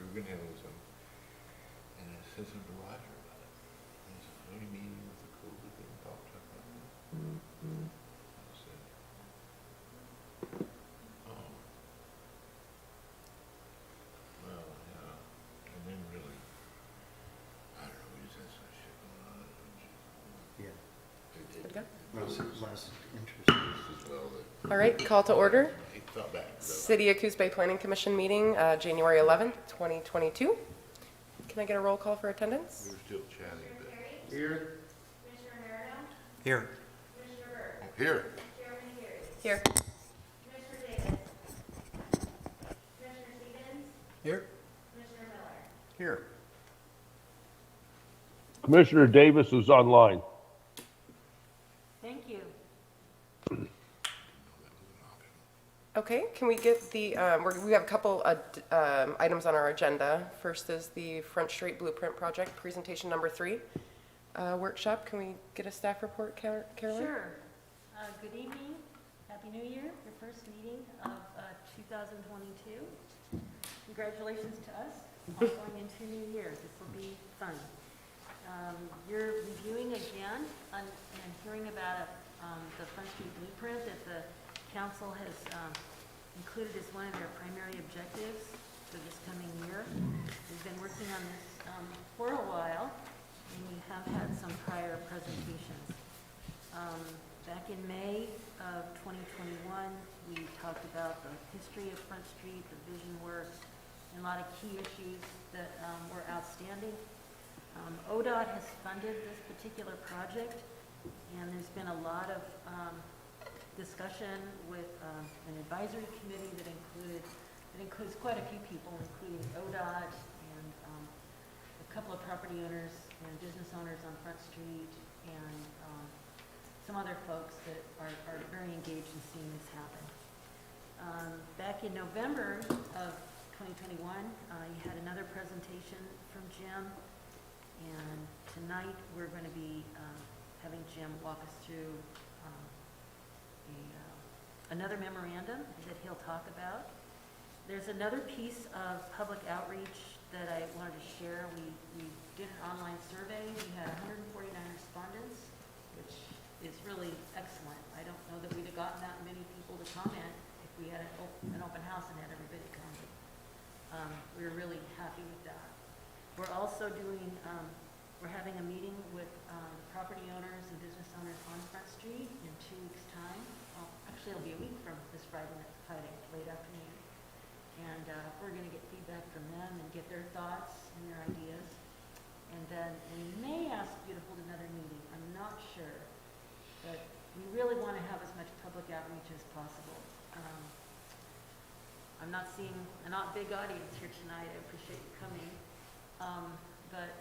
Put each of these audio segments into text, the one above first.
were going to have some. And I said something to Roger about it. And he said, "Are you meeting with the Coos and talk to about it?" I said, "Oh, well, yeah." And then really, I don't know, we just had some shit going on. Yeah. Good to go. Less interesting. As well that All right, call to order. he thought back. City of Coos Bay Planning Commission meeting, January 11th, 2022. Can I get a roll call for attendance? We were still chatting a bit. Here. Commissioner Merrill? Here. Commissioner Byrd? Oh, here. Chairman Carey? Here. Commissioner Davis? Commissioner Stevens? Here. Commissioner Miller? Here. Commissioner Davis is online. Thank you. Okay, can we get the, we have a couple items on our agenda. First is the Front Street Blueprint Project, presentation number 3. Workshop, can we get a staff report, Carolyn? Sure. Good evening. Happy New Year, your first meeting of 2022. Congratulations to us on going into New Year. This will be fun. You're reviewing again and hearing about the Front Street Blueprint that the council has included as one of their primary objectives for this coming year. We've been working on this for a while, and we have had some prior presentations. Back in May of 2021, we talked about the history of Front Street, the vision work, and a lot of key issues that were outstanding. ODOT has funded this particular project, and there's been a lot of discussion with an advisory committee that includes quite a few people, including ODOT and a couple of property owners and business owners on Front Street, and some other folks that are very engaged in seeing this happen. Back in November of 2021, you had another presentation from Jim, and tonight we're going to be having Jim walk us through another memorandum that he'll talk about. There's another piece of public outreach that I wanted to share. We did an online survey. We had 149 respondents, which is really excellent. I don't know that we'd have gotten that many people to comment if we had an open house and had everybody come. We were really happy with that. We're also doing, we're having a meeting with property owners and business owners on Front Street in 2 weeks' time. Actually, it'll be a week from this Friday, late afternoon. And we're going to get feedback from them and get their thoughts and their ideas. And then we may ask you to hold another meeting. I'm not sure. But we really want to have as much public outreach as possible. I'm not seeing a not big audience here tonight. I appreciate you coming. But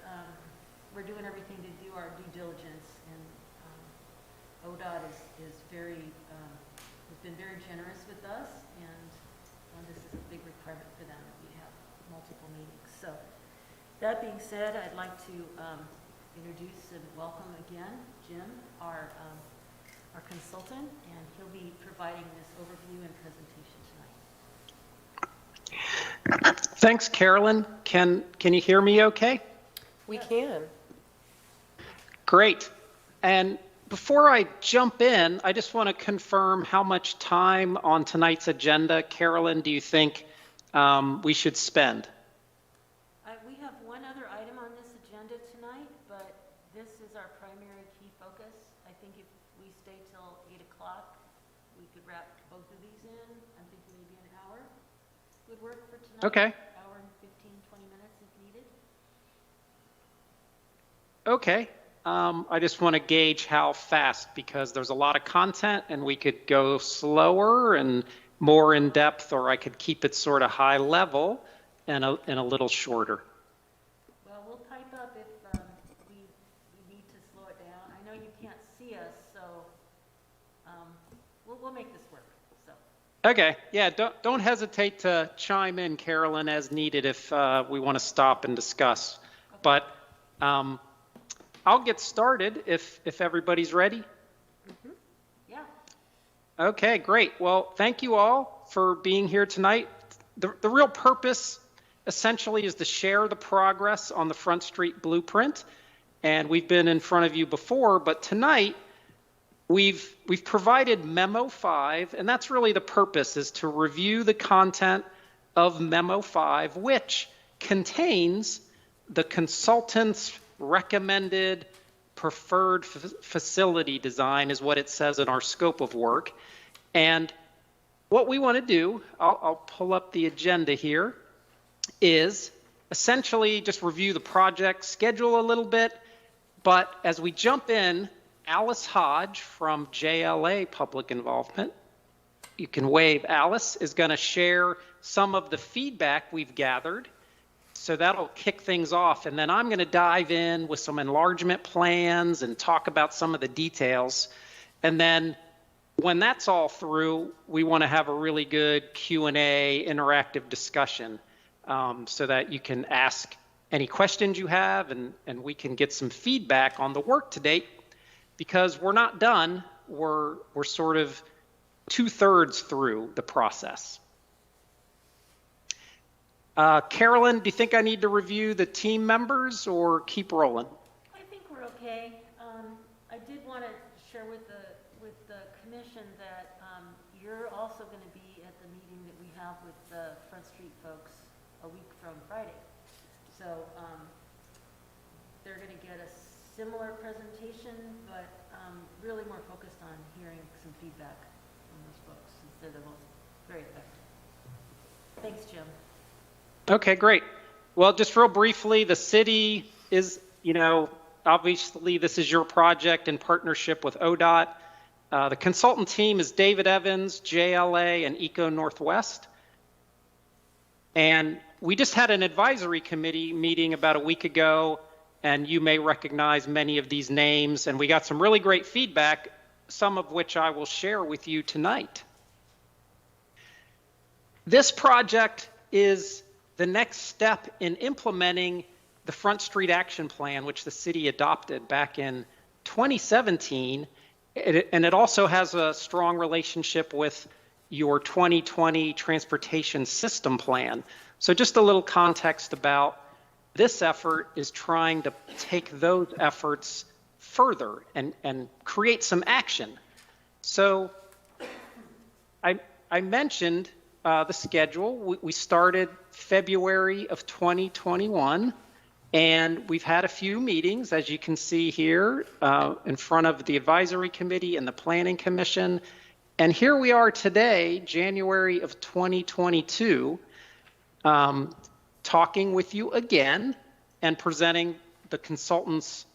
we're doing everything to do our due diligence, and ODOT is very, has been very generous with us, and this is a big requirement for them that we have multiple meetings. So that being said, I'd like to introduce and welcome again Jim, our consultant, and he'll be providing this overview and presentation tonight. Thanks, Carolyn. Can you hear me okay? We can. Great. And before I jump in, I just want to confirm how much time on tonight's agenda, Carolyn, do you think we should spend? We have one other item on this agenda tonight, but this is our primary key focus. I think if we stay till 8 o'clock, we could wrap both of these in. I'm thinking maybe an hour would work for tonight. Okay. Hour and 15, 20 minutes if needed. Okay. I just want to gauge how fast, because there's a lot of content and we could go slower and more in depth, or I could keep it sort of high level and a little shorter. Well, we'll type up if we need to slow it down. I know you can't see us, so we'll make this work. So. Okay. Yeah. Don't hesitate to chime in, Carolyn, as needed if we want to stop and discuss. Okay. But I'll get started if everybody's ready. Mm-hmm. Yeah. Okay, great. Well, thank you all for being here tonight. The real purpose essentially is to share the progress on the Front Street blueprint. And we've been in front of you before, but tonight we've provided Memo 5, and that's really the purpose, is to review the content of Memo 5, which contains the consultant's recommended preferred facility design, is what it says in our scope of work. And what we want to do, I'll pull up the agenda here, is essentially just review the project schedule a little bit. But as we jump in, Alice Hodge from JLA Public Involvement, you can wave, Alice, is going to share some of the feedback we've gathered. So that'll kick things off. And then I'm going to dive in with some enlargement plans and talk about some of the details. And then when that's all through, we want to have a really good Q&A interactive discussion so that you can ask any questions you have and we can get some feedback on the work to date, because we're not done. We're sort of 2/3 through the process. Carolyn, do you think I need to review the team members or keep rolling? I think we're okay. I did want to share with the commission that you're also going to be at the meeting that we have with the Front Street folks a week from Friday. So they're going to get a similar presentation, but really more focused on hearing some feedback from those folks, since they're the most very effective. Thanks, Jim. Okay, great. Well, just real briefly, the city is, obviously this is your project in partnership with ODOT. The consultant team is David Evans, JLA, and Eco Northwest. And we just had an advisory committee meeting about a week ago, and you may recognize many of these names, and we got some really great feedback, some of which I will share with you tonight. This project is the next step in implementing the Front Street Action Plan, which the city adopted back in 2017. And it also has a strong relationship with your 2020 Transportation System Plan. So just a little context about this effort is trying to take those efforts further and create some action. So I mentioned the schedule. We started February of 2021, and we've had a few meetings, as you can see here, in front of the advisory committee and the planning commission. And here we are today, January of 2022, talking with you again and presenting the consultant's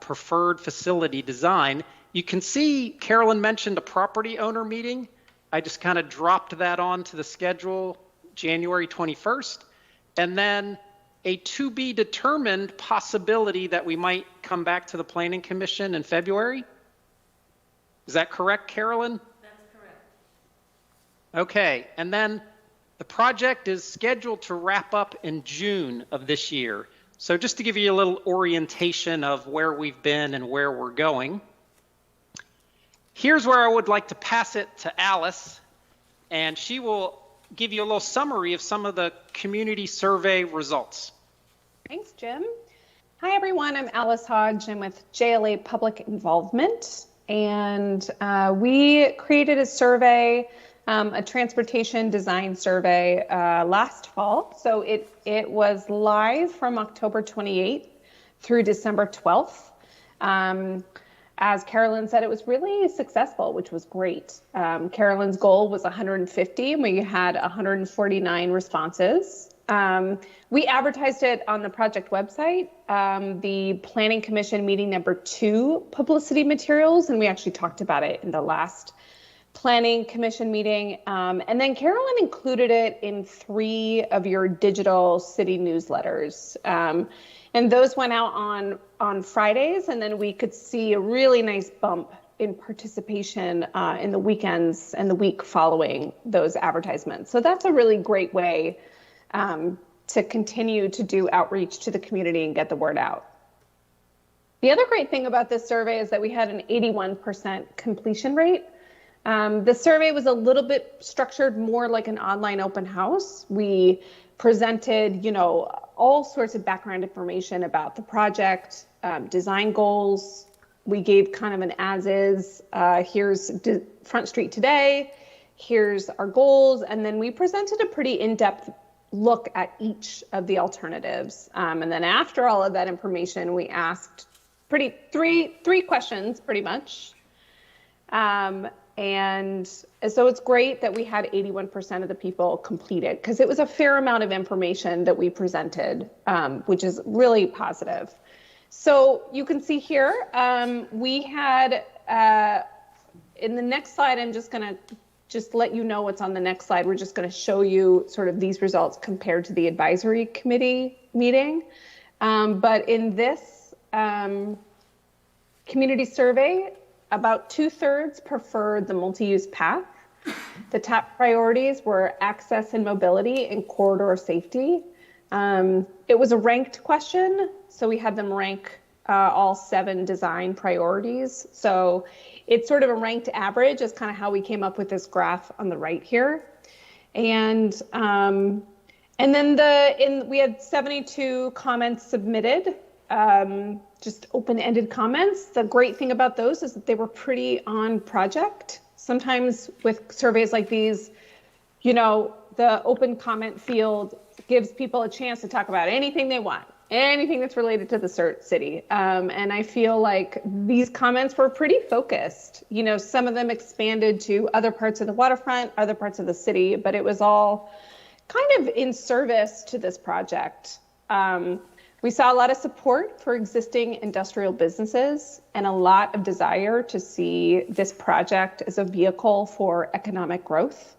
preferred facility design. You can see Carolyn mentioned a property owner meeting. I just kind of dropped that onto the schedule, January 21st, and then a to be determined possibility that we might come back to the Planning Commission in February. Is that correct, Carolyn? That's correct. Okay, and then the project is scheduled to wrap up in June of this year. So just to give you a little orientation of where we've been and where we're going, here's where I would like to pass it to Alice, and she will give you a little summary of some of the community survey results. Thanks, Jim. Hi, everyone. I'm Alice Hodge. I'm with JLA Public Involvement, and we created a survey, a transportation design survey last fall. So it was live from October 28th through December 12th. As Carolyn said, it was really successful, which was great. Carolyn's goal was 150, and we had 149 responses. We advertised it on the project website, the Planning Commission meeting number 2 publicity materials, and we actually talked about it in the last Planning Commission meeting. And then Carolyn included it in 3 of your digital city newsletters. And those went out on Fridays, and then we could see a really nice bump in participation in the weekends and the week following those advertisements. So that's a really great way to continue to do outreach to the community and get the word out. The other great thing about this survey is that we had an 81% completion rate. The survey was a little bit structured more like an online open house. We presented, all sorts of background information about the project, design goals. We gave kind of an as-is, here's Front Street today, here's our goals, and then we presented a pretty in-depth look at each of the alternatives. And then after all of that information, we asked three questions pretty much. And so it's great that we had 81% of the people completed, because it was a fair amount of information that we presented, which is really positive. So you can see here, we had, in the next slide, I'm just gonna let you know what's on the next slide. We're just gonna show you sort of these results compared to the advisory committee meeting. But in this community survey, about 2/3 preferred the multi-use path. The top priorities were access and mobility and corridor safety. It was a ranked question, so we had them rank all 7 design priorities. So it's sort of a ranked average is kind of how we came up with this graph on the right here. And then we had 72 comments submitted. Just open-ended comments. The great thing about those is that they were pretty on project. Sometimes with surveys like these, the open comment field gives people a chance to talk about anything they want, anything that's related to the city. And I feel like these comments were pretty focused. Some of them expanded to other parts of the waterfront, other parts of the city, but it was all kind of in service to this project. We saw a lot of support for existing industrial businesses and a lot of desire to see this project as a vehicle for economic growth.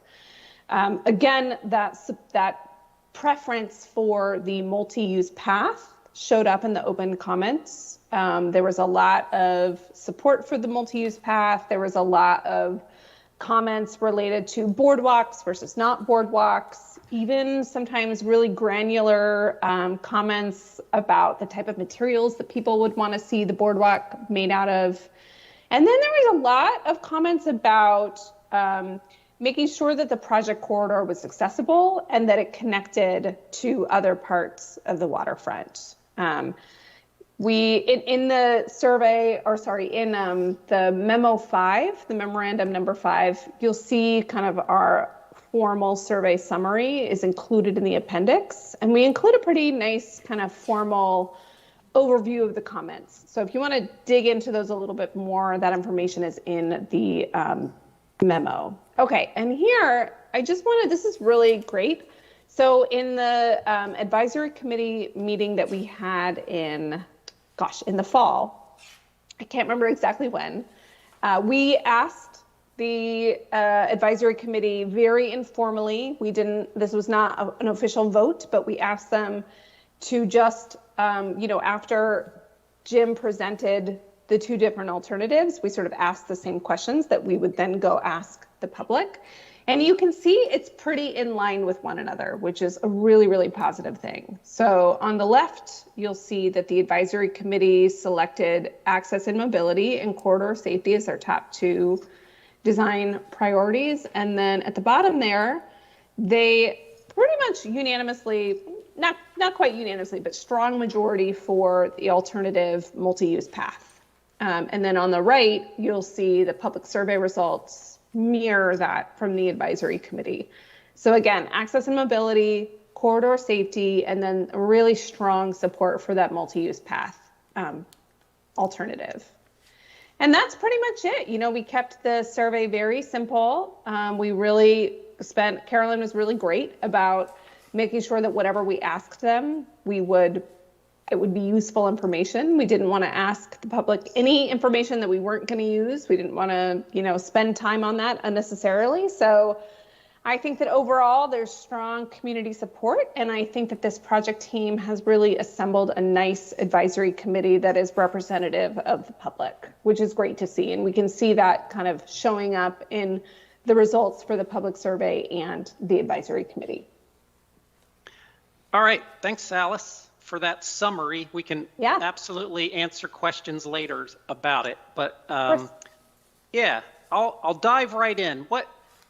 Again, that preference for the multi-use path showed up in the open comments. There was a lot of support for the multi-use path. There was a lot of comments related to boardwalks versus not boardwalks, even sometimes really granular comments about the type of materials that people would want to see the boardwalk made out of. And then there was a lot of comments about making sure that the project corridor was accessible and that it connected to other parts of the waterfront. In the survey, in the memo 5, the memorandum number 5, you'll see kind of our formal survey summary is included in the appendix. And we include a pretty nice kind of formal overview of the comments. So if you want to dig into those a little bit more, that information is in the memo. Okay, and here, this is really great. So in the advisory committee meeting that we had in the fall, I can't remember exactly when, we asked the advisory committee very informally, this was not an official vote, but we asked them to just, after Jim presented the 2 different alternatives, we sort of asked the same questions that we would then go ask the public. And you can see it's pretty in line with one another, which is a really, really positive thing. So on the left, you'll see that the advisory committee selected access and mobility and corridor safety as their top 2 design priorities. And then at the bottom there, they pretty much unanimously, not quite unanimously, but strong majority for the alternative multi-use path. And then on the right, you'll see the public survey results mirror that from the advisory committee. So again, access and mobility, corridor safety, and then really strong support for that multi-use path alternative. And that's pretty much it. We kept the survey very simple. Carolyn was really great about making sure that whatever we asked them, it would be useful information. We didn't want to ask the public any information that we weren't going to use. We didn't want to, spend time on that unnecessarily. So I think that overall there's strong community support. And I think that this project team has really assembled a nice advisory committee that is representative of the public, which is great to see. And we can see that kind of showing up in the results for the public survey and the advisory committee. All right. Thanks, Alice, for that summary. We can absolutely answer questions later about it, but I'll dive right in.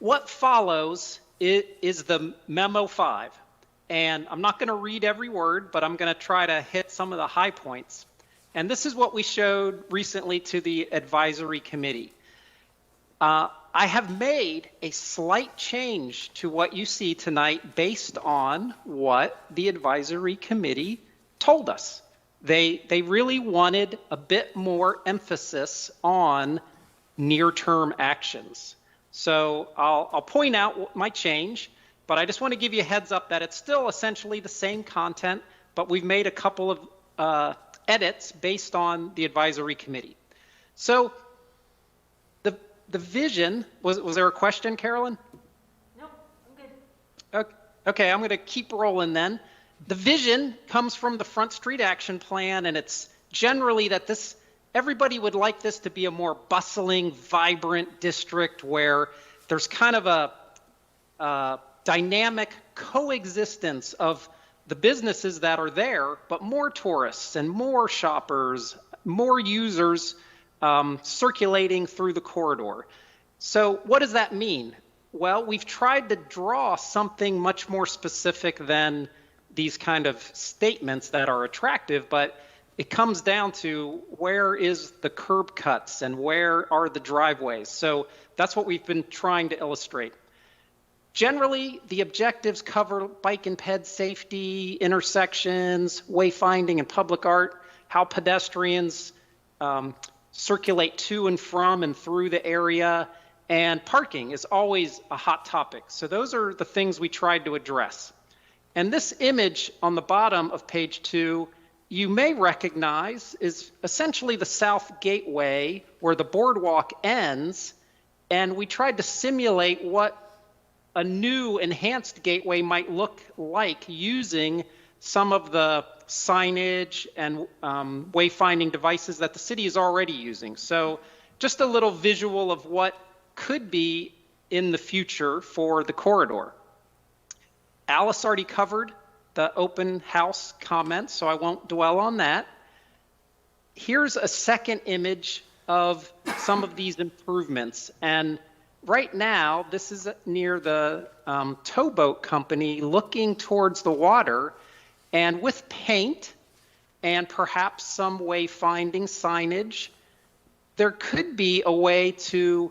What follows is the memo 5, And I'm not going to read every word, but I'm going to try to hit some of the high points. And this is what we showed recently to the advisory committee. I have made a slight change to what you see tonight based on what the advisory committee told us. They really wanted a bit more emphasis on near-term actions. So I'll point out my change, but I just want to give you a heads up that it's still essentially the same content, but we've made a couple of edits based on the advisory committee. So the vision, was there a question, Carolyn? No, I'm good. Okay, I'm going to keep rolling then. The vision comes from the Front Street Action Plan, and it's generally that everybody would like this to be a more bustling, vibrant district where there's kind of a dynamic coexistence of the businesses that are there, but more tourists and more shoppers, more users circulating through the corridor. So what does that mean? Well, we've tried to draw something much more specific than these kind of statements that are attractive, but it comes down to where is the curb cuts and where are the driveways. So that's what we've been trying to illustrate. Generally, the objectives cover bike and ped safety, intersections, wayfinding and public art, how pedestrians circulate to and from and through the area, and parking is always a hot topic. So those are the things we tried to address. And this image on the bottom of page 2, you may recognize is essentially the South Gateway where the boardwalk ends, and we tried to simulate what a new enhanced gateway might look like using some of the signage and wayfinding devices that the city is already using. So just a little visual of what could be in the future for the corridor. Alice already covered the open house comments, so I won't dwell on that. Here's a second image of some of these improvements. And right now, this is near the towboat company looking towards the water. And with paint and perhaps some wayfinding signage, there could be a way to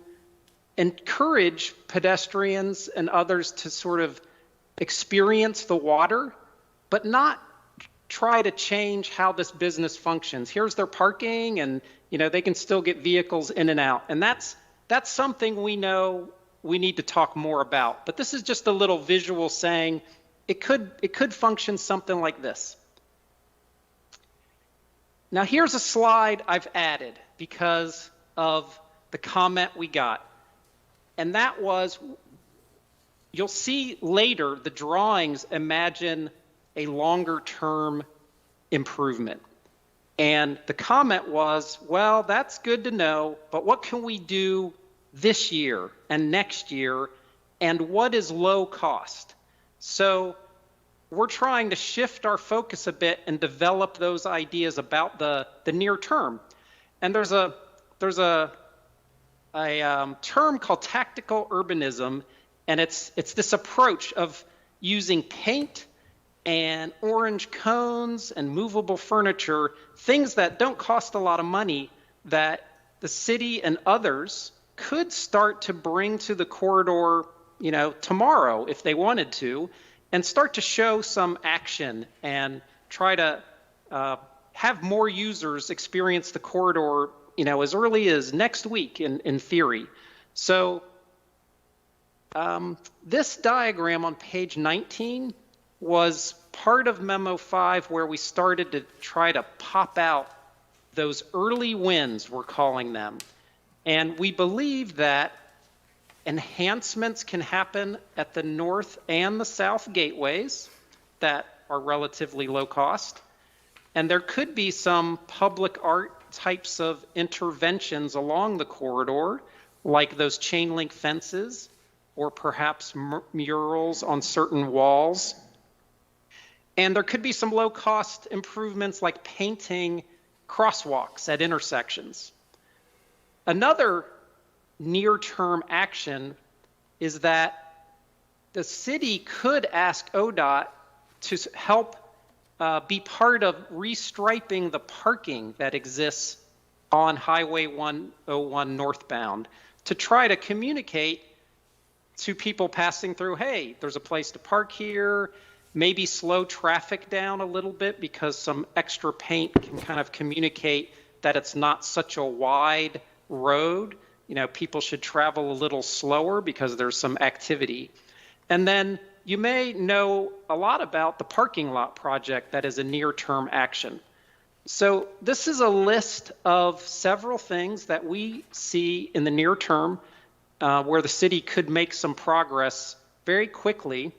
encourage pedestrians and others to sort of experience the water, but not try to change how this business functions. Here's their parking, and they can still get vehicles in and out. And that's something we know we need to talk more about. But this is just a little visual saying it could function something like this. Now here's a slide I've added because of the comment we got. And that was, you'll see later the drawings imagine a longer term improvement. And the comment was, well, that's good to know, but what can we do this year and next year, and what is low cost? So we're trying to shift our focus a bit and develop those ideas about the near term. And there's a term called tactical urbanism, and it's this approach of using paint and orange cones and movable furniture, things that don't cost a lot of money, that the city and others could start to bring to the corridor, tomorrow if they wanted to, and start to show some action and try to have more users experience the corridor, as early as next week in theory. So this diagram on page 19 was part of Memo 5 where we started to try to pop out those early wins, we're calling them. And we believe that enhancements can happen at the north and the south gateways that are relatively low cost. And there could be some public art types of interventions along the corridor, like those chain link fences, or perhaps murals on certain walls. And there could be some low cost improvements like painting crosswalks at intersections. Another near-term action is that the city could ask ODOT to help be part of restriping the parking that exists on Highway 101 northbound to try to communicate to people passing through, hey, there's a place to park here, maybe slow traffic down a little bit because some extra paint can kind of communicate that it's not such a wide road. You know, people should travel a little slower because there's some activity. And then you may know a lot about the parking lot project that is a near-term action. So this is a list of several things that we see in the near term where the city could make some progress very quickly.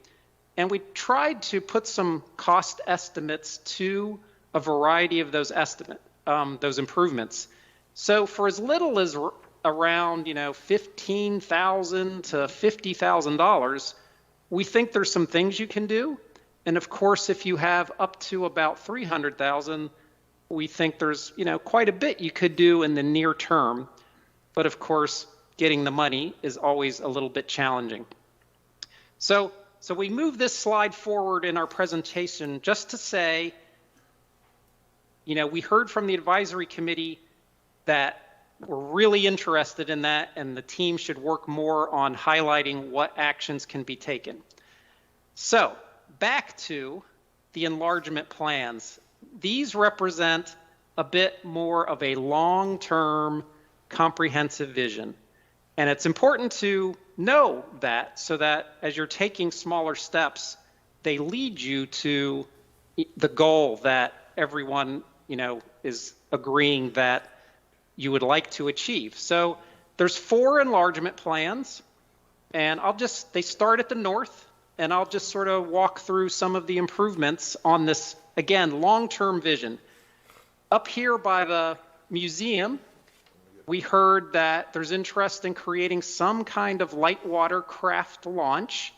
And we tried to put some cost estimates to a variety of those those improvements. So for as little as around, $15,000 to $50,000, we think there's some things you can do. And of course, if you have up to about $300,000, we think there's, quite a bit you could do in the near term. But of course, getting the money is always a little bit challenging. So we move this slide forward in our presentation just to say, we heard from the advisory committee that we're really interested in that, and the team should work more on highlighting what actions can be taken. So back to the enlargement plans. These represent a bit more of a long-term comprehensive vision. And it's important to know that so that as you're taking smaller steps, they lead you to the goal that everyone, is agreeing that you would like to achieve. So there's 4 enlargement plans, and they start at the north, and I'll just sort of walk through some of the improvements on this, again, long-term vision. Up here by the museum, we heard that there's interest in creating some kind of light water craft launch,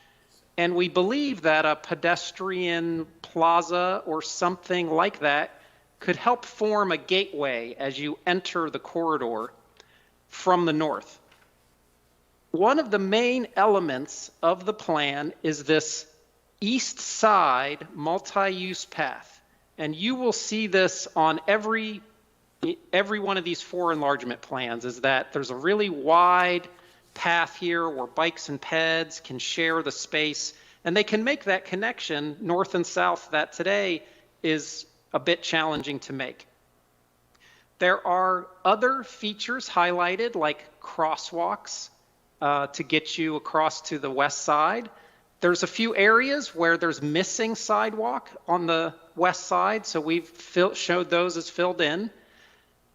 and we believe that a pedestrian plaza or something like that could help form a gateway as you enter the corridor from the north. One of the main elements of the plan is this east side multi-use path. And you will see this on every one of these 4 enlargement plans, is that there's a really wide path here where bikes and peds can share the space, and they can make that connection north and south that today is a bit challenging to make. There are other features highlighted like crosswalks to get you across to the west side. There's a few areas where there's missing sidewalk on the west side, so we've showed those as filled in.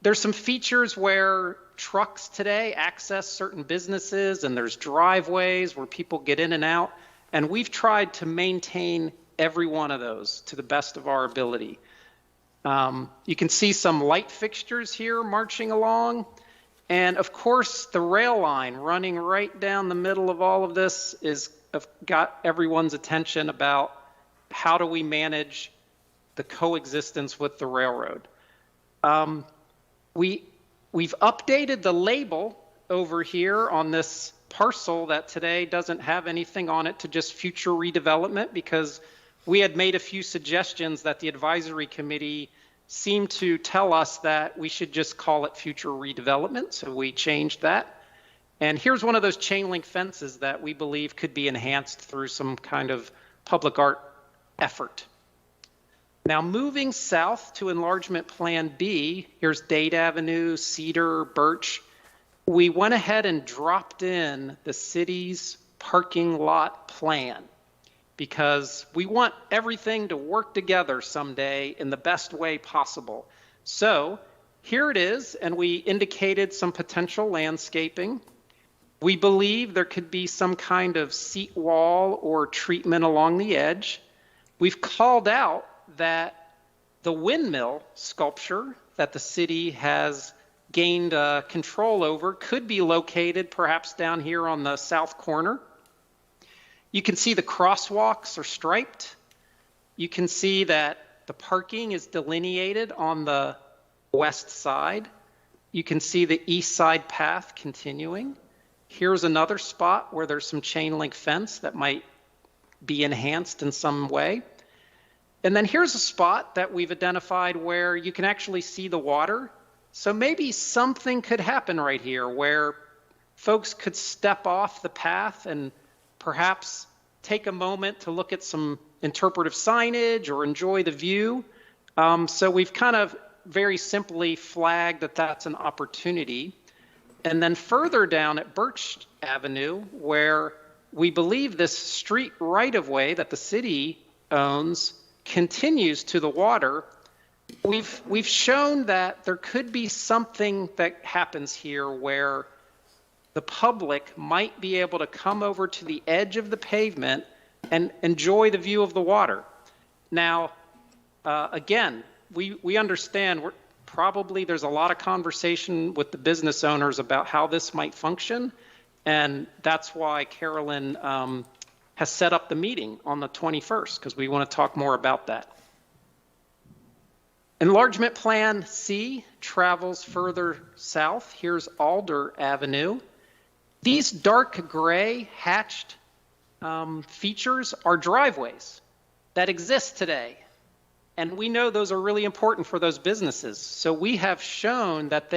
There's some features where trucks today access certain businesses, and there's driveways where people get in and out, and we've tried to maintain every one of those to the best of our ability. You can see some light fixtures here marching along. And of course, the rail line running right down the middle of all of this got everyone's attention about how do we manage the coexistence with the railroad. We've updated the label over here on this parcel that today doesn't have anything on it to just future redevelopment, because we had made a few suggestions that the advisory committee seemed to tell us that we should just call it future redevelopment, so we changed that. And here's one of those chain link fences that we believe could be enhanced through some kind of public art effort. Now moving south to enlargement plan B, here's Dade Avenue, Cedar, Birch. We went ahead and dropped in the city's parking lot plan, because we want everything to work together someday in the best way possible. So here it is, and we indicated some potential landscaping. We believe there could be some kind of seat wall or treatment along the edge. We've called out that the windmill sculpture that the city has gained control over could be located perhaps down here on the south corner. You can see the crosswalks are striped. You can see that the parking is delineated on the west side. You can see the east side path continuing. Here's another spot where there's some chain link fence that might be enhanced in some way. And then here's a spot that we've identified where you can actually see the water. So maybe something could happen right here where folks could step off the path and perhaps take a moment to look at some interpretive signage or enjoy the view. So we've kind of very simply flagged that that's an opportunity. And then further down at Birch Avenue, where we believe this street right-of-way that the city owns continues to the water, we've shown that there could be something that happens here where the public might be able to come over to the edge of the pavement and enjoy the view of the water. Now, again, we understand there's a lot of conversation with the business owners about how this might function, and that's why Carolyn has set up the meeting on the 21st, because we want to talk more about that. Enlargement Plan C travels further south. Here's Alder Avenue. These dark gray hatched features are driveways that exist today. And we know those are really important for those businesses. So we have shown that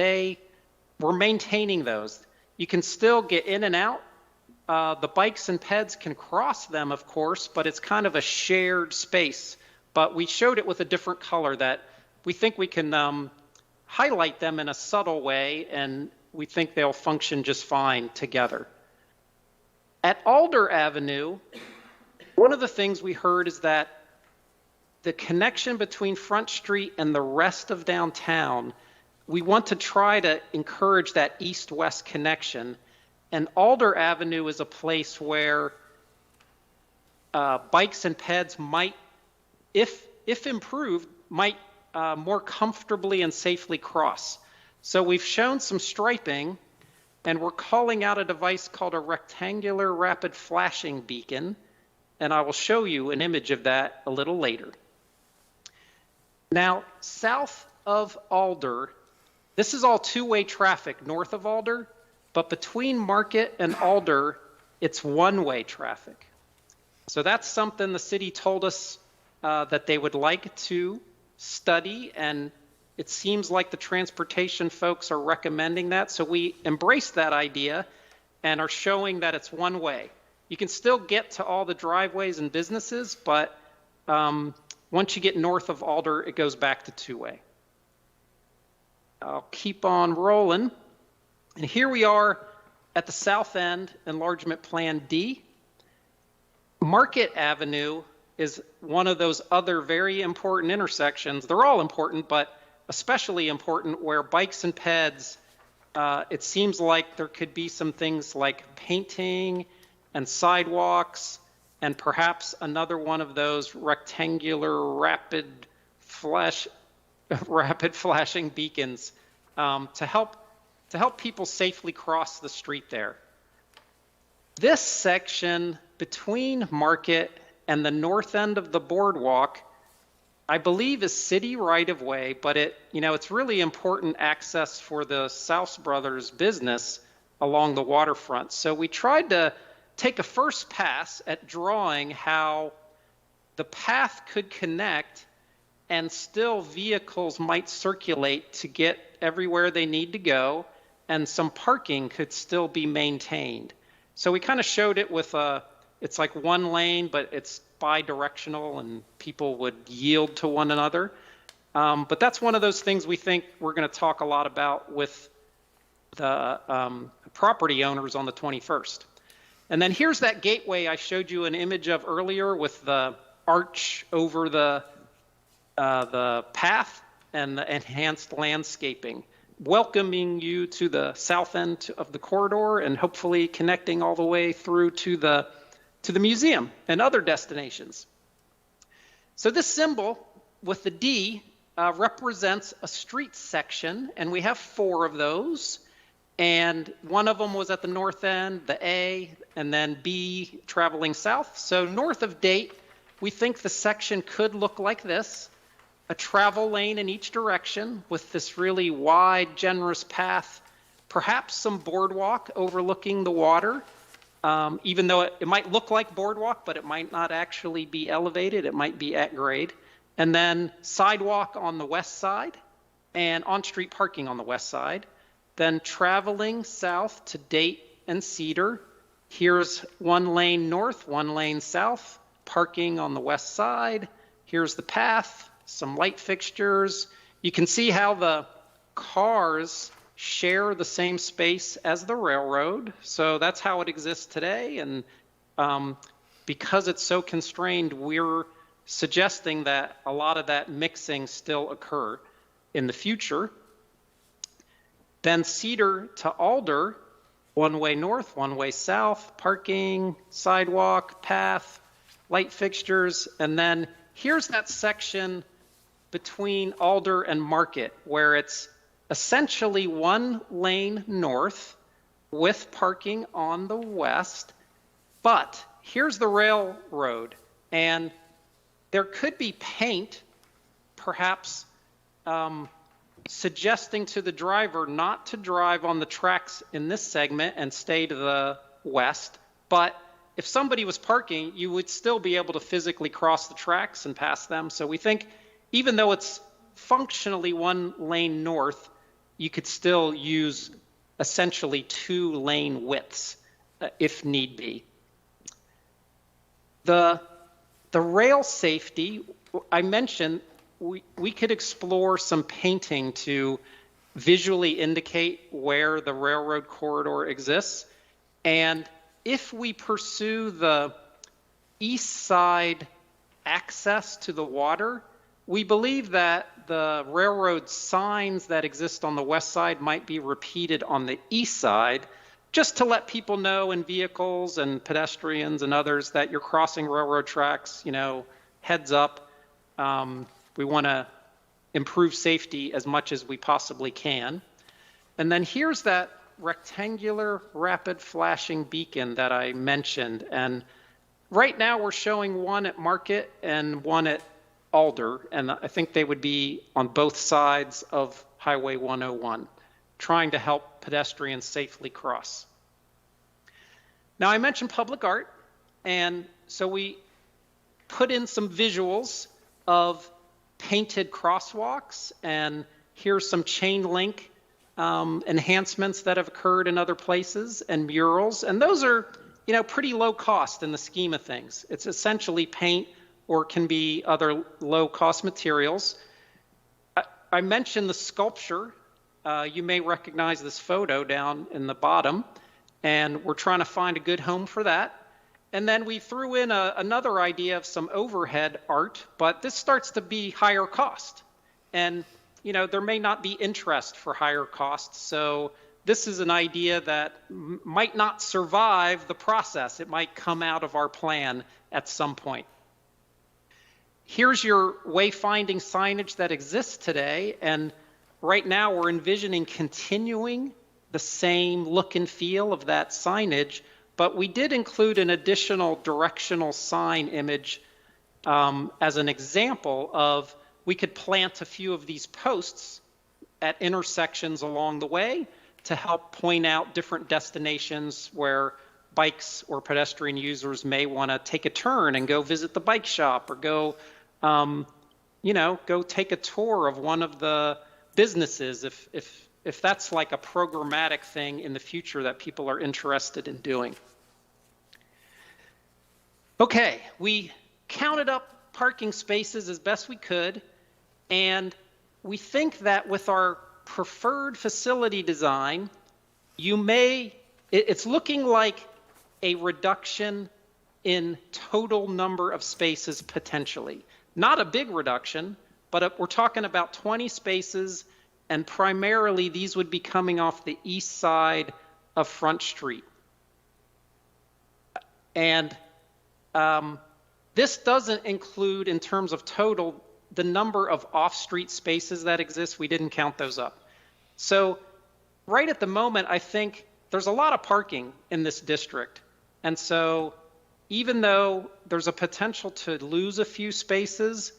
we're maintaining those. You can still get in and out. The bikes and peds can cross them, of course, but it's kind of a shared space. But we showed it with a different color that we think we can highlight them in a subtle way, and we think they'll function just fine together. At Alder Avenue, one of the things we heard is that the connection between Front Street and the rest of downtown, we want to try to encourage that east-west connection. And Alder Avenue is a place where bikes and peds might, if improved, might more comfortably and safely cross. So we've shown some striping, and we're calling out a device called a rectangular rapid flashing beacon, and I will show you an image of that a little later. Now, south of Alder, this is all two-way traffic north of Alder, but between Market and Alder, it's one-way traffic. So that's something the city told us that they would like to study, and it seems like the transportation folks are recommending that. So we embrace that idea and are showing that it's one way. You can still get to all the driveways and businesses, but once you get north of Alder, it goes back to two-way. I'll keep on rolling. And here we are at the south end, Enlargement Plan D. Market Avenue is one of those other very important intersections. They're all important, but especially important where bikes and peds, it seems like there could be some things like painting and sidewalks, and perhaps another one of those rectangular rapid flashing beacons to help people safely cross the street there. This section between Market and the north end of the boardwalk, I believe, is city right-of-way, but it's really important access for the South Brothers business along the waterfront. So we tried to take a first pass at drawing how the path could connect and still vehicles might circulate to get everywhere they need to go, and some parking could still be maintained. So we kind of showed it with it's like one lane, but it's bi-directional and people would yield to one another. But that's one of those things we think we're going to talk a lot about with the property owners on the 21st. And then here's that gateway I showed you an image of earlier with the arch over the path and the enhanced landscaping, welcoming you to the south end of the corridor and hopefully connecting all the way through to the museum and other destinations. So this symbol with the D represents a street section, and we have 4 of those. And one of them was at the north end, the A, and then B traveling south. So north of Date, we think the section could look like this, a travel lane in each direction with this really wide, generous path, perhaps some boardwalk overlooking the water, even though it might look like boardwalk, but it might not actually be elevated. It might be at grade. and then sidewalk on the west side and on-street parking on the west side. Then traveling south to Date and Cedar. Here's 1 lane north, 1 lane south, parking on the west side. Here's the path, some light fixtures. You can see how the cars share the same space as the railroad. So that's how it exists today. And because it's so constrained, we're suggesting that a lot of that mixing still occur in the future. Then Cedar to Alder, 1 way north, 1 way south, parking, sidewalk, path, light fixtures. And then here's that section between Alder and Market where it's essentially 1 lane north with parking on the west. But here's the railroad, and there could be paint, perhaps suggesting to the driver not to drive on the tracks in this segment and stay to the west. But if somebody was parking, you would still be able to physically cross the tracks and pass them. So we think even though it's functionally 1 lane north, you could still use essentially 2 lane widths if need be. The rail safety, I mentioned, we could explore some painting to visually indicate where the railroad corridor exists. And if we pursue the east side access to the water, we believe that the railroad signs that exist on the west side might be repeated on the east side, just to let people know, in vehicles and pedestrians and others, that you're crossing railroad tracks, heads up. We want to improve safety as much as we possibly can. And then here's that rectangular rapid flashing beacon that I mentioned. And right now we're showing 1 at Market and 1 at Alder, and I think they would be on both sides of Highway 101, trying to help pedestrians safely cross. Now, I mentioned public art, and so we put in some visuals of painted crosswalks, and here's some chain link enhancements that have occurred in other places, and murals, and those are pretty low cost in the scheme of things. It's essentially paint or can be other low cost materials. I mentioned the sculpture. You may recognize this photo down in the bottom, and we're trying to find a good home for that. And then we threw in another idea of some overhead art, but this starts to be higher cost. And there may not be interest for higher costs. So this is an idea that might not survive the process. It might come out of our plan at some point. Here's your wayfinding signage that exists today. And right now we're envisioning continuing the same look and feel of that signage, but we did include an additional directional sign image as an example of we could plant a few of these posts at intersections along the way to help point out different destinations where bikes or pedestrian users may want to take a turn and go visit the bike shop or go, go take a tour of one of the businesses if that's like a programmatic thing in the future that people are interested in doing. Okay, we counted up parking spaces as best we could, and we think that with our preferred facility design, it's looking like a reduction in total number of spaces potentially. Not a big reduction, but we're talking about 20 spaces, and primarily these would be coming off the east side of Front Street. And this doesn't include, in terms of total, the number of off-street spaces that exist. We didn't count those up. So right at the moment, I think there's a lot of parking in this district. And so even though there's a potential to lose a few spaces,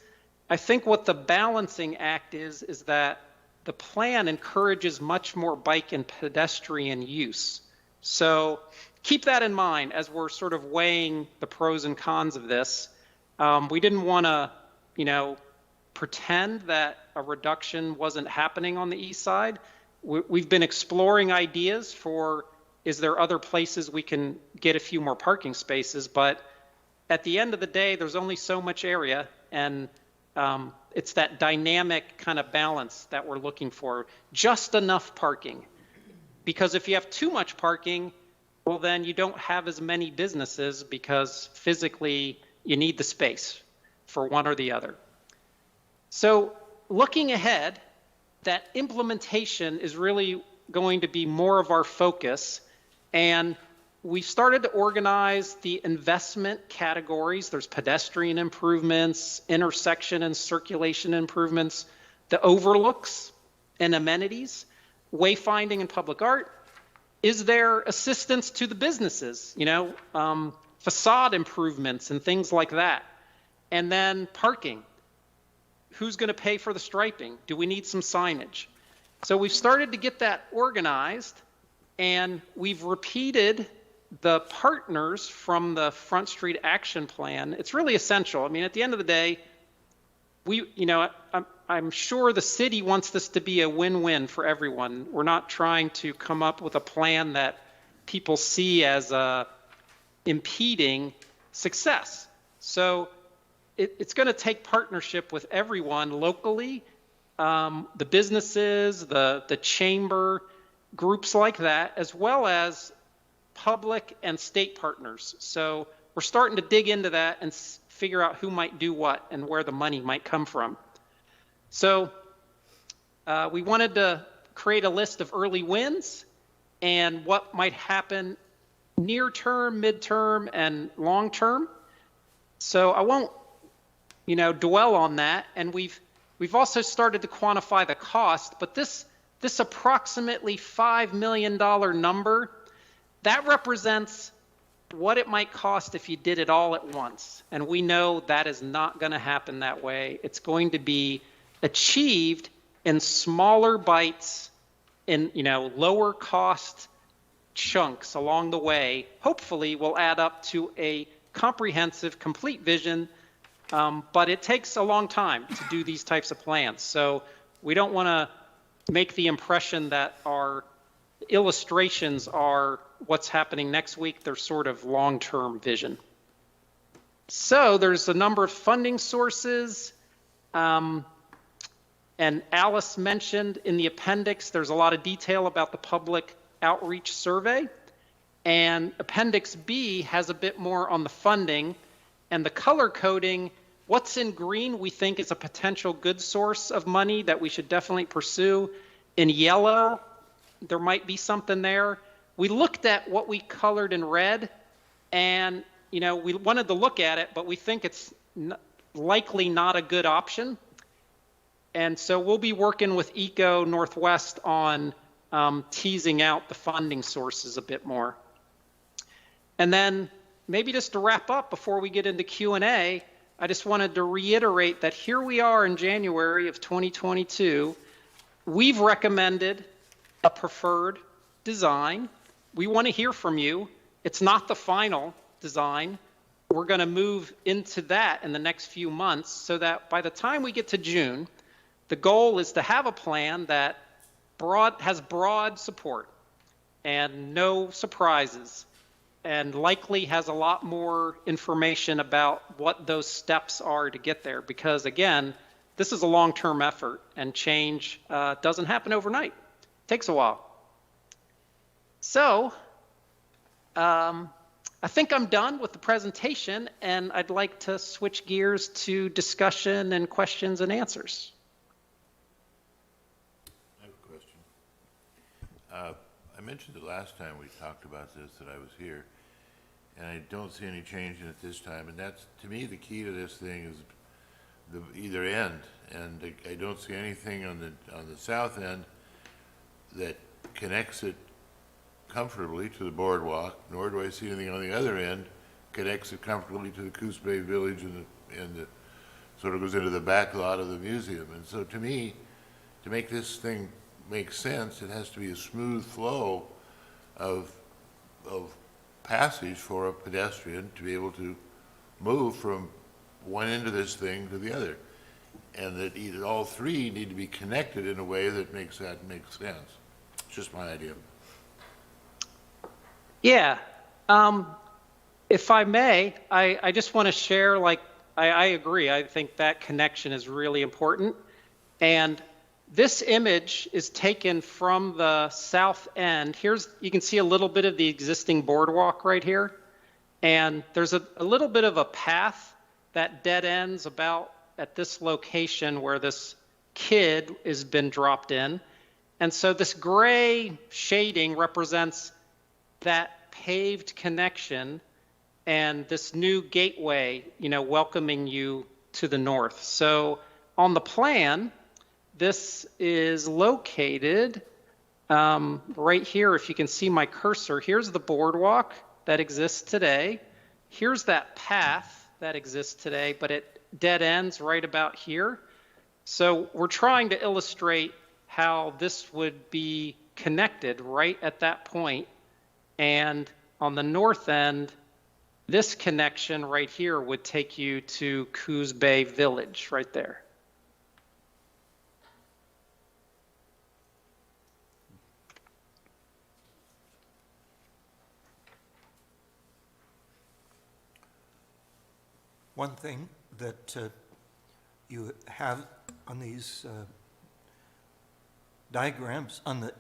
I think what the balancing act is that the plan encourages much more bike and pedestrian use. So keep that in mind as we're sort of weighing the pros and cons of this. We didn't want to, pretend that a reduction wasn't happening on the east side. We've been exploring ideas for, is there other places we can get a few more parking spaces? But at the end of the day, there's only so much area, and it's that dynamic kind of balance that we're looking for. Just enough parking. Because if you have too much parking, well, then you don't have as many businesses because physically you need the space for one or the other. So looking ahead, that implementation is really going to be more of our focus. And we started to organize the investment categories. There's pedestrian improvements, intersection and circulation improvements, the overlooks and amenities, wayfinding and public art. Is there assistance to the businesses, facade improvements and things like that? And then parking. Who's going to pay for the striping? Do we need some signage? So we've started to get that organized, and we've repeated the partners from the Front Street Action Plan. It's really essential. I mean, at the end of the day, I'm sure the city wants this to be a win-win for everyone. We're not trying to come up with a plan that people see as impeding success. So it's going to take partnership with everyone locally, the businesses, the chamber, groups like that, as well as public and state partners. So we're starting to dig into that and figure out who might do what and where the money might come from. So we wanted to create a list of early wins and what might happen near term, midterm, and long term. So I won't, dwell on that. And we've also started to quantify the cost, but this approximately $5 million number, that represents what it might cost if you did it all at once. And we know that is not going to happen that way. It's going to be achieved in smaller bites, in lower cost chunks along the way. Hopefully will add up to a comprehensive, complete vision, but it takes a long time to do these types of plans. So we don't want to make the impression that our illustrations are what's happening next week. They're sort of long-term vision. So there's a number of funding sources. And Alice mentioned in the appendix, there's a lot of detail about the public outreach survey. And Appendix B has a bit more on the funding. And the color coding, what's in green we think is a potential good source of money that we should definitely pursue. In yellow, there might be something there. We looked at what we colored in red, and we wanted to look at it, but we think it's likely not a good option. And so we'll be working with Eco Northwest on teasing out the funding sources a bit more. And then maybe just to wrap up before we get into Q&A, I just wanted to reiterate that here we are in January of 2022. We've recommended a preferred design. We want to hear from you. It's not the final design. We're going to move into that in the next few months so that by the time we get to June, the goal is to have a plan that has broad support and no surprises, and likely has a lot more information about what those steps are to get there. Because again, this is a long-term effort, and change doesn't happen overnight. It takes a while. So I think I'm done with the presentation, and I'd like to switch gears to discussion and questions and answers. I have a question. I mentioned the last time we talked about this that I was here, and I don't see any change in it this time. And that's, to me, the key to this thing is the either end. And I don't see anything on the south end that connects it comfortably to the boardwalk, nor do I see anything on the other end connects it comfortably to the Coos Bay Village and the sort of goes into the back lot of the museum. And so to me, to make this thing make sense, it has to be a smooth flow of passage for a pedestrian to be able to move from one end of this thing to the other. and that either all three need to be connected in a way that makes sense. It's just my idea. Yeah. If I may, I just want to share, like, I agree. I think that connection is really important. And this image is taken from the south end. You can see a little bit of the existing boardwalk right here. And there's a little bit of a path that dead ends about at this location where this kid has been dropped in. And so this gray shading represents that paved connection and this new gateway, welcoming you to the north. So on the plan, this is located right here. If you can see my cursor, here's the boardwalk that exists today. Here's that path that exists today, but it dead ends right about here. So we're trying to illustrate how this would be connected right at that point. And on the north end, this connection right here would take you to Coos Bay Village right there. One thing that you have on these diagrams on the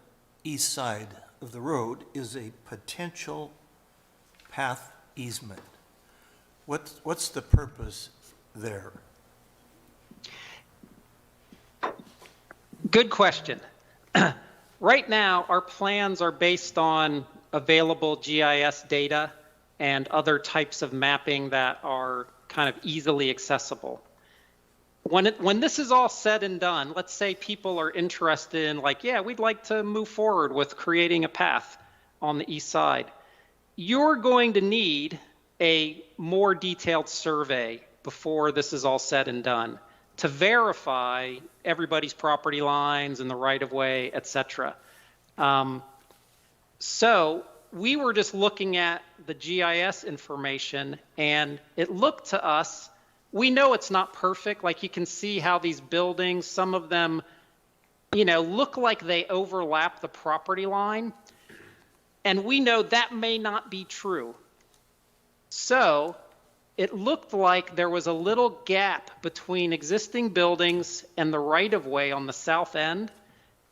east side of the road is a potential path easement. What's the purpose there? Good question. Right now, our plans are based on available GIS data and other types of mapping that are kind of easily accessible. When this is all said and done, let's say people are interested in, like, yeah, we'd like to move forward with creating a path on the east side. You're going to need a more detailed survey before this is all said and done to verify everybody's property lines and the right-of-way, et cetera. So we were just looking at the GIS information, and it looked to us, we know it's not perfect. Like, you can see how these buildings, some of them, look like they overlap the property line. And we know that may not be true. So it looked like there was a little gap between existing buildings and the right-of-way on the south end.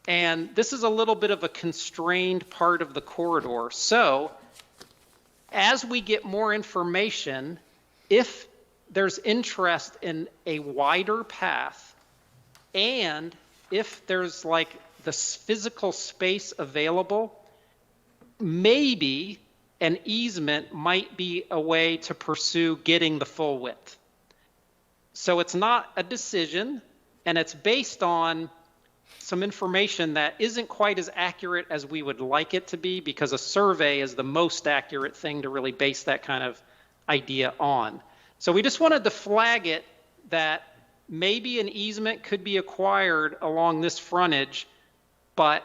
And this is a little bit of a constrained part of the corridor. So as we get more information, if there's interest in a wider path, and if there's like the physical space available, maybe an easement might be a way to pursue getting the full width. So it's not a decision, and it's based on some information that isn't quite as accurate as we would like it to be, because a survey is the most accurate thing to really base that kind of idea on. So we just wanted to flag it that maybe an easement could be acquired along this frontage, but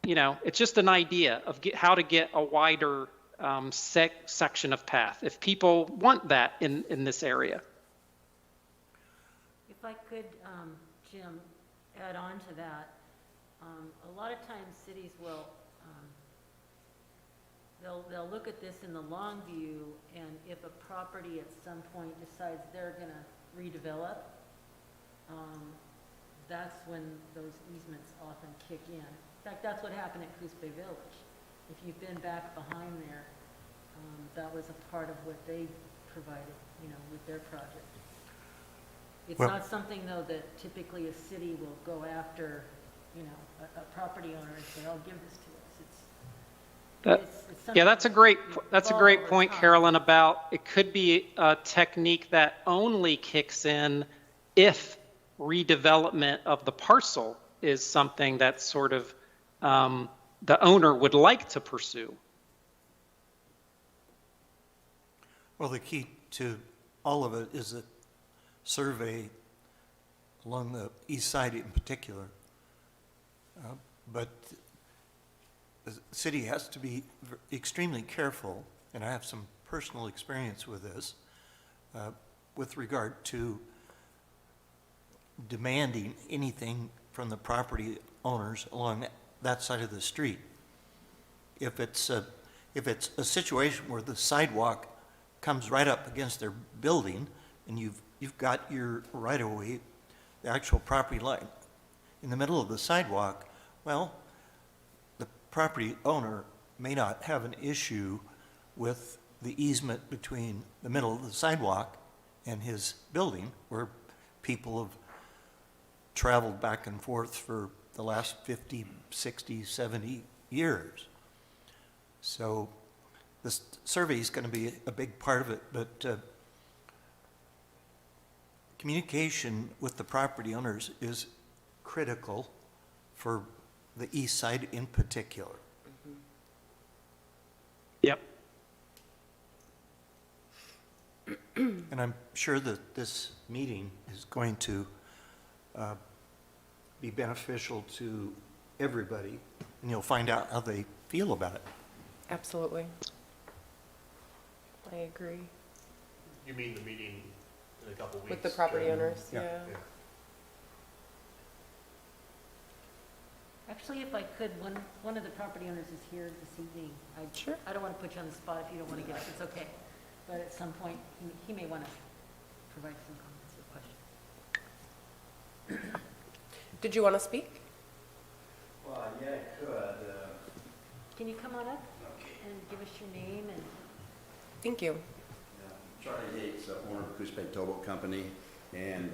it's just an idea of how to get a wider section of path if people want that in this area. If I could, Jim, add on to that, a lot of times cities will, they'll look at this in the long view, and if a property at some point decides they're going to redevelop, that's when those easements often kick in. In fact, that's what happened at Coos Bay Village. If you've been back behind there, that was a part of what they provided, with their project. It's not something, though, that typically a city will go after, a property owner and say, "Oh, give this to us." It's something That's a great point, Carolyn, about it could be a technique that only kicks in if redevelopment of the parcel is something that sort of the owner would like to pursue. Well, the key to all of it is a survey along the east side in particular. But the city has to be extremely careful, and I have some personal experience with this, with regard to demanding anything from the property owners along that side of the street. If it's a situation where the sidewalk comes right up against their building and you've got your right-of-way, the actual property line, in the middle of the sidewalk, well, the property owner may not have an issue with the easement between the middle of the sidewalk and his building, where people have traveled back and forth for the last 50, 60, 70 years. So this survey is going to be a big part of it, but communication with the property owners is critical for the east side in particular. Yep. And I'm sure that this meeting is going to be beneficial to everybody, and you'll find out how they feel about it. Absolutely. I agree. You mean the meeting in a couple weeks? With the property Joe? owners, Yeah. yeah. Actually, if I could, one of the property owners is here this evening. Sure. I don't want to put you on the spot if you don't want to get up, it's okay. But at some point, he may want to provide some comments or questions. Did you want to speak? Well, yeah, I could. Can you come on up and give us your name and? Thank you. Charlie Yates, owner of Coos Towboat Company, and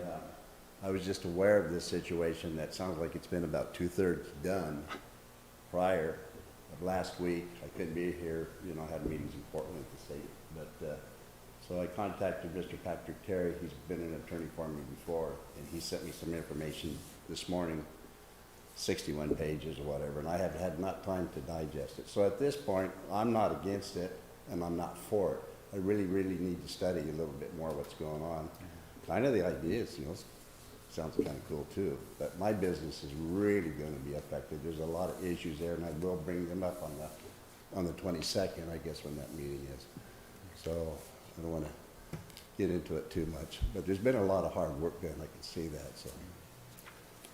I was just aware of this situation that sounds like it's been about 2/3 done prior of last week. I couldn't be here, I had meetings in Portland at the state, but so I contacted Mr. Patrick Terry. He's been an attorney for me before, and he sent me some information this morning, 61 pages or whatever, and I have had not time to digest it. So at this point, I'm not against it, and I'm not for it. I really, really need to study a little bit more what's going on. Kind of the ideas, sounds kind of cool too, but my business is really going to be affected. There's a lot of issues there, and I will bring them up on the 22nd, I guess, when that meeting is. So I don't want to get into it too much, but there's been a lot of hard work done. I can see that, so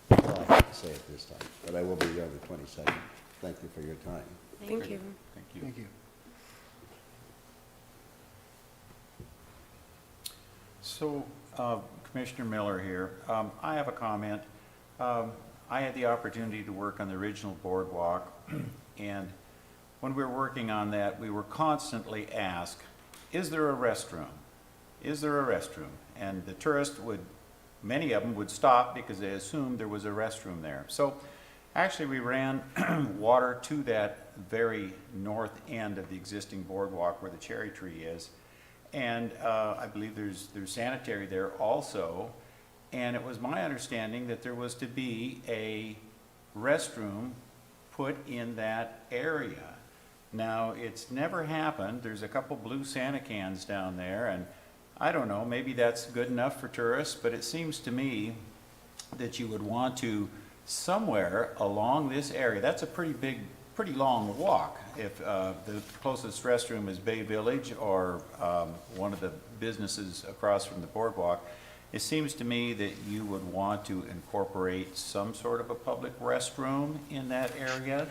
that's all I have to say at this time. But I will be there on the 22nd. Thank you for your time. Thank you. Thank you. So, Commissioner Miller here. I have a comment. I had the opportunity to work on the original boardwalk, and when we were working on that, we were constantly asked, is there a restroom? Is there a restroom? And the tourists many of them would stop because they assumed there was a restroom there. So actually we ran water to that very north end of the existing boardwalk where the cherry tree is. And I believe there's sanitary there also. And it was my understanding that there was to be a restroom put in that area. Now, it's never happened. There's a couple blue Santa cans down there, and I don't know, maybe that's good enough for tourists, but it seems to me that you would want to, somewhere along this area, that's a pretty long walk. If the closest restroom is Bay Village or one of the businesses across from the boardwalk, it seems to me that you would want to incorporate some sort of a public restroom in that area.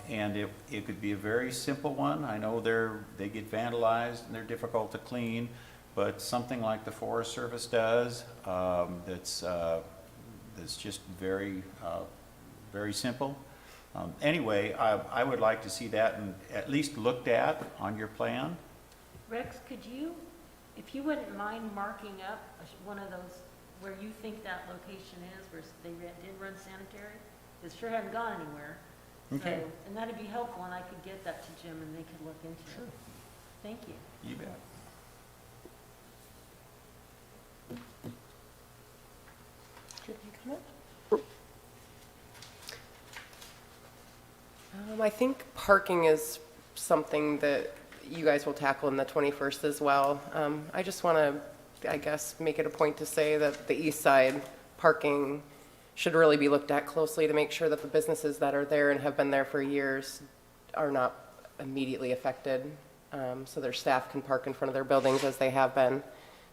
And it could be a very simple one. I know they get vandalized and they're difficult to clean, but something like the Forest Service does, that's just very, very simple. Anyway, I would like to see that and at least looked at on your plan. Rex, could you, if you wouldn't mind marking up one of those where you think that location is, where they did run sanitary? It sure hadn't gone anywhere. Okay. So, and that'd be helpful, and I could get that to Jim and they could look into it. Thank you. You bet. Did you comment? I think parking is something that you guys will tackle in the 21st as well. I just want to, I guess, make it a point to say that the east side parking should really be looked at closely to make sure that the businesses that are there and have been there for years are not immediately affected, so their staff can park in front of their buildings as they have been.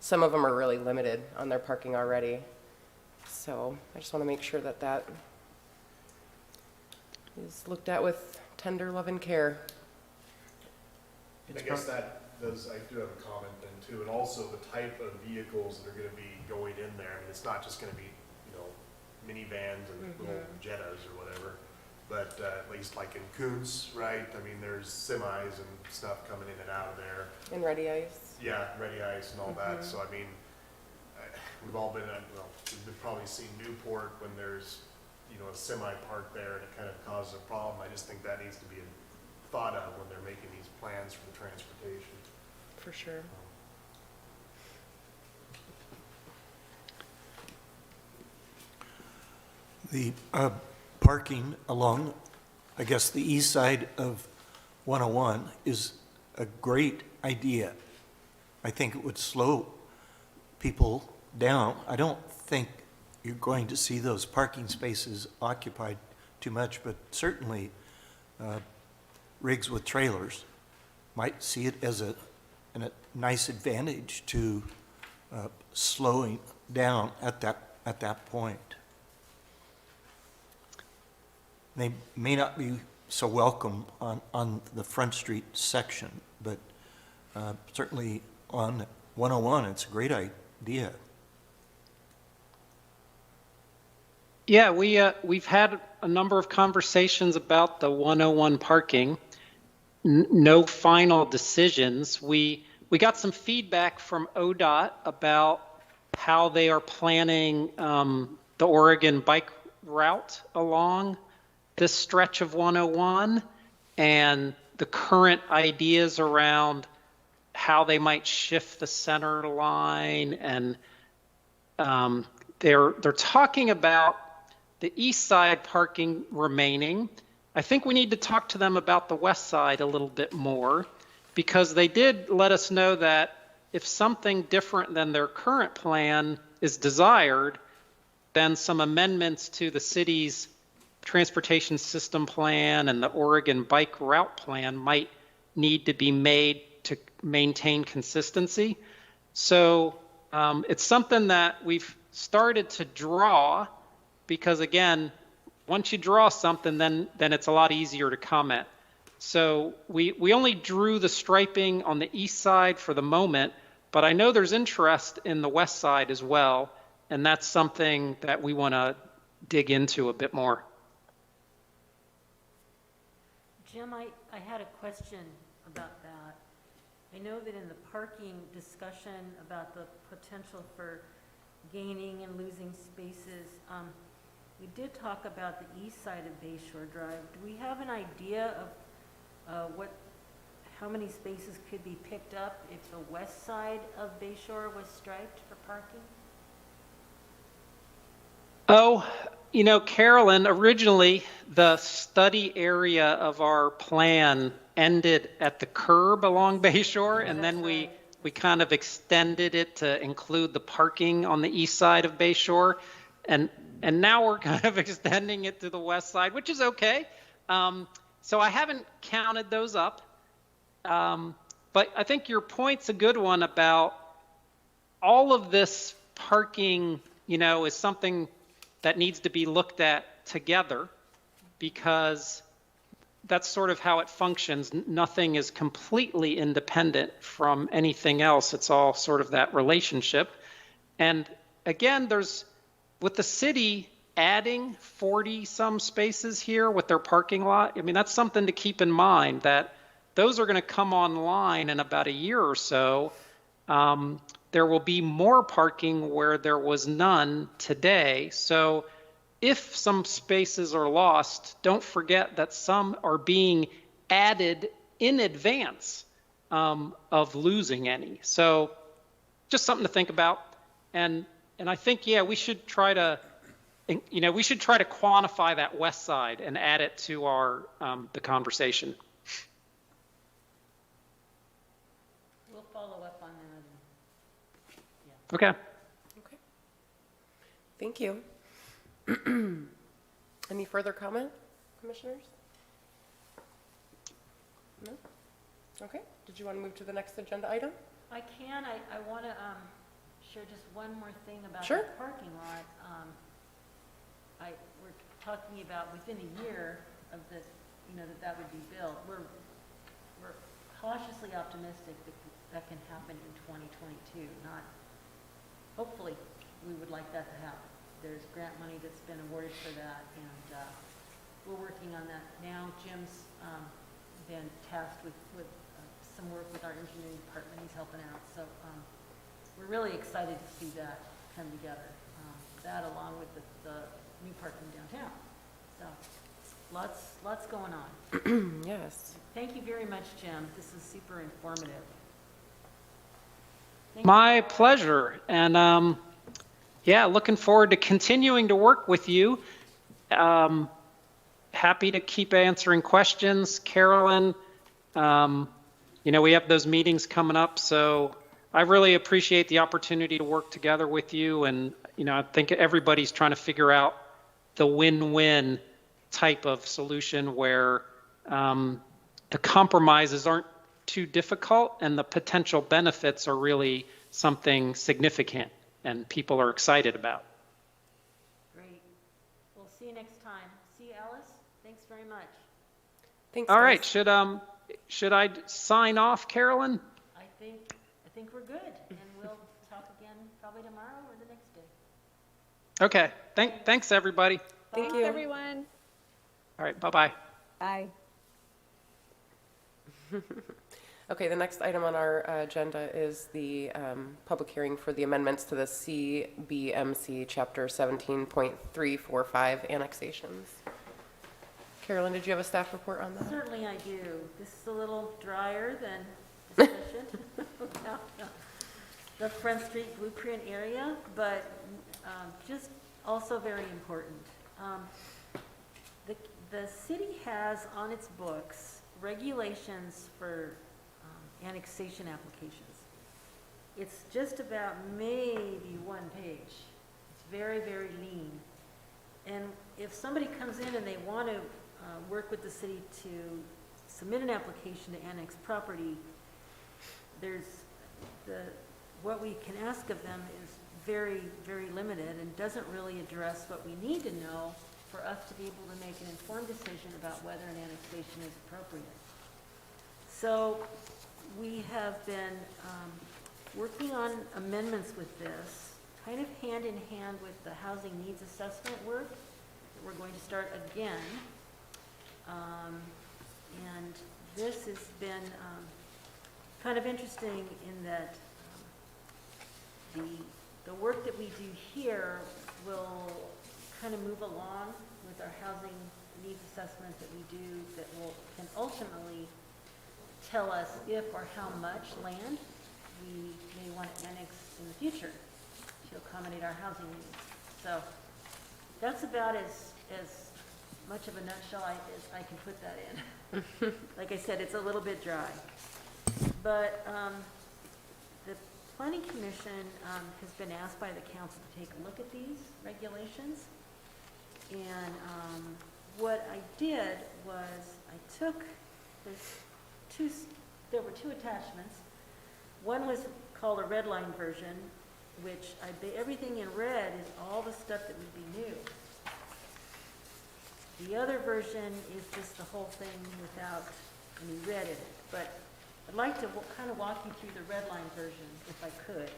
Some of them are really limited on their parking already. So I just want to make sure that that is looked at with tender love and care. I guess that does, I do have a comment then too, and also the type of vehicles that are gonna be going in there. I mean, it's not just gonna be, minivans and little Jettas or whatever, but at least like in Coos, right? I mean, there's semis and stuff coming in and out of there. And Ready Ice. Yeah, ready ice and all that, so I mean, we've all been, we've probably seen Newport when there's, a semi parked there and it kind of causes a problem. I just think that needs to be thought of when they're making these plans for the transportation. For sure. The parking along, I guess, the east side of 101 is a great idea. I think it would slow people down. I don't think you're going to see those parking spaces occupied too much, but certainly rigs with trailers might see it as a nice advantage to slowing down at that point. They may not be so welcome on the Front Street section, but certainly on 101, it's a great idea. Yeah, we've had a number of conversations about the 101 parking. No final decisions. We got some feedback from ODOT about how they are planning the Oregon bike route along this stretch of 101 and the current ideas around how they might shift the center line, and they're talking about the east side parking remaining. I think we need to talk to them about the west side a little bit more, because they did let us know that if something different than their current plan is desired, then some amendments to the city's transportation system plan and the Oregon bike route plan might need to be made to maintain consistency. So it's something that we've started to draw, because again, once you draw something, then it's a lot easier to comment. So we only drew the striping on the east side for the moment, but I know there's interest in the west side as well, and that's something that we want to dig into a bit more. Jim, I had a question about that. I know that in the parking discussion about the potential for gaining and losing spaces, we did talk about the east side of Bayshore Drive. Do we have an idea of how many spaces could be picked up if the west side of Bayshore was striped for parking? Oh, Carolyn, originally the study area of our plan ended at the curb along Bayshore, and then we kind of extended it to include the parking on the east side of Bayshore, and now we're kind of extending it to the west side, which is okay. So I haven't counted those up, but I think your point's a good one about all of this parking, is something that needs to be looked at together, because that's sort of how it functions. Nothing is completely independent from anything else. It's all sort of that relationship. And again, with the city adding 40 some spaces here with their parking lot, I mean, that's something to keep in mind, that those are going to come online in about a year or so. There will be more parking where there was none today. So if some spaces are lost, don't forget that some are being added in advance of losing any. So just something to think about. And I think, we should try to, quantify that west side and add it to our the conversation. We'll follow up on that. Okay. Okay. Thank you. Any further comment, commissioners? No? Okay. Did you want to move to the next agenda item? I can. I want to share just one more thing about Sure. the parking lot. talking about within a year of the, that would be built. We're cautiously optimistic that that can happen in 2022, not, hopefully, we would like that to happen. There's grant money that's been awarded for that, and we're working on that now. Jim's been tasked with some work with our engineering department. He's helping out. So we're really excited to see that come together. That along with the new parking downtown. So lots going on. Yes. Thank you very much, Jim. This is super informative. Thank My pleasure. And yeah, looking forward to continuing to work with you. Happy to keep answering questions. Carolyn, we have those meetings coming up, so I really appreciate the opportunity to work together with you. And, I think everybody's trying to figure out the win-win type of solution where the compromises aren't too difficult and the potential benefits are really something significant and people are excited about. Great. We'll see you next time. See you, Alice. Thanks very much. Thanks, All guys. right, should I sign off, Carolyn? I think we're good, and we'll talk again probably tomorrow or the next day. Okay, thanks everybody. Thank Thanks, you. everyone. All right, bye-bye. Bye. Okay, the next item on our agenda is the public hearing for the amendments to the CBMC Chapter 17.345 annexations. Carolyn, did you have a staff report on that? Certainly I do. This is a little drier than discussion about the Front Street Blueprint area, but just also very important. The city has on its books regulations for annexation applications. It's just about maybe one page. It's very, very lean. And if somebody comes in and they want to work with the city to submit an application to annex property, what we can ask of them is very, very limited and doesn't really address what we need to know for us to be able to make an informed decision about whether an annexation is appropriate. So we have been working on amendments with this, kind of hand in hand with the housing needs assessment work that we're going to start again. And this has been kind of interesting in that the work that we do here will kind of move along with our housing needs assessment that we do that can ultimately tell us if or how much land we may want to annex in the future to accommodate our housing needs. So that's about as much of a nutshell as I can put that in. Like I said, it's a little bit dry. But the Planning Commission has been asked by the council to take a look at these regulations. And what I did was I took, there were two attachments. One was called a red line version, which everything in red is all the stuff that would be new. The other version is just the whole thing without any red in it. But I'd like to kind of walk you through the red line version, if I could.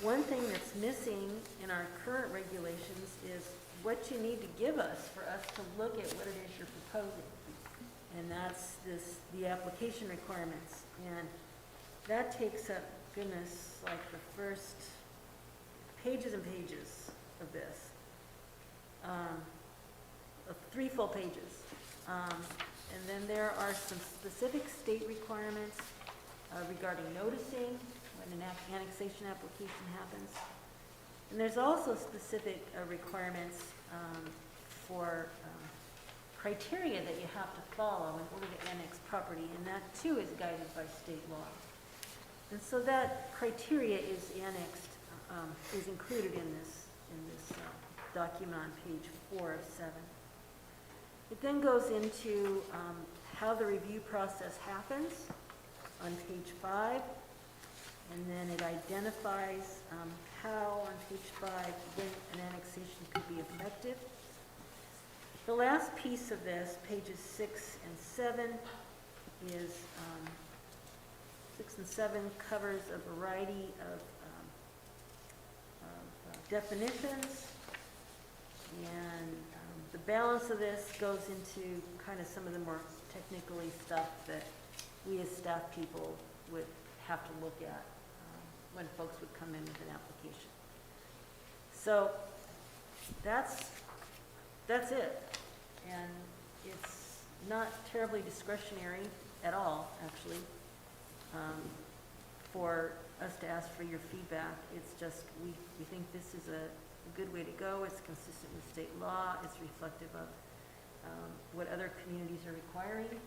One thing that's missing in our current regulations is what you need to give us for us to look at what it is you're proposing. And that's the application requirements. And that takes up, goodness, like the first pages and pages of this. 3 full pages. And then there are some specific state requirements regarding noticing when an annexation application happens. And there's also specific requirements for criteria that you have to follow in order to annex property, and that too is guided by state law. And so that criteria is annexed, is included in this document on page 4 of 7. It then goes into how the review process happens on page 5. And then it identifies how, on page 5, when an annexation could be effective. The last piece of this, pages 6 and 7, is 6 and 7 covers a variety of definitions, and the balance of this goes into kind of some of the more technically stuff that we as staff people would have to look at when folks would come in with an application. So that's it. And it's not terribly discretionary at all, actually, for us to ask for your feedback. It's just, we think this is a good way to go. It's consistent with state law. It's reflective of what other communities are requiring,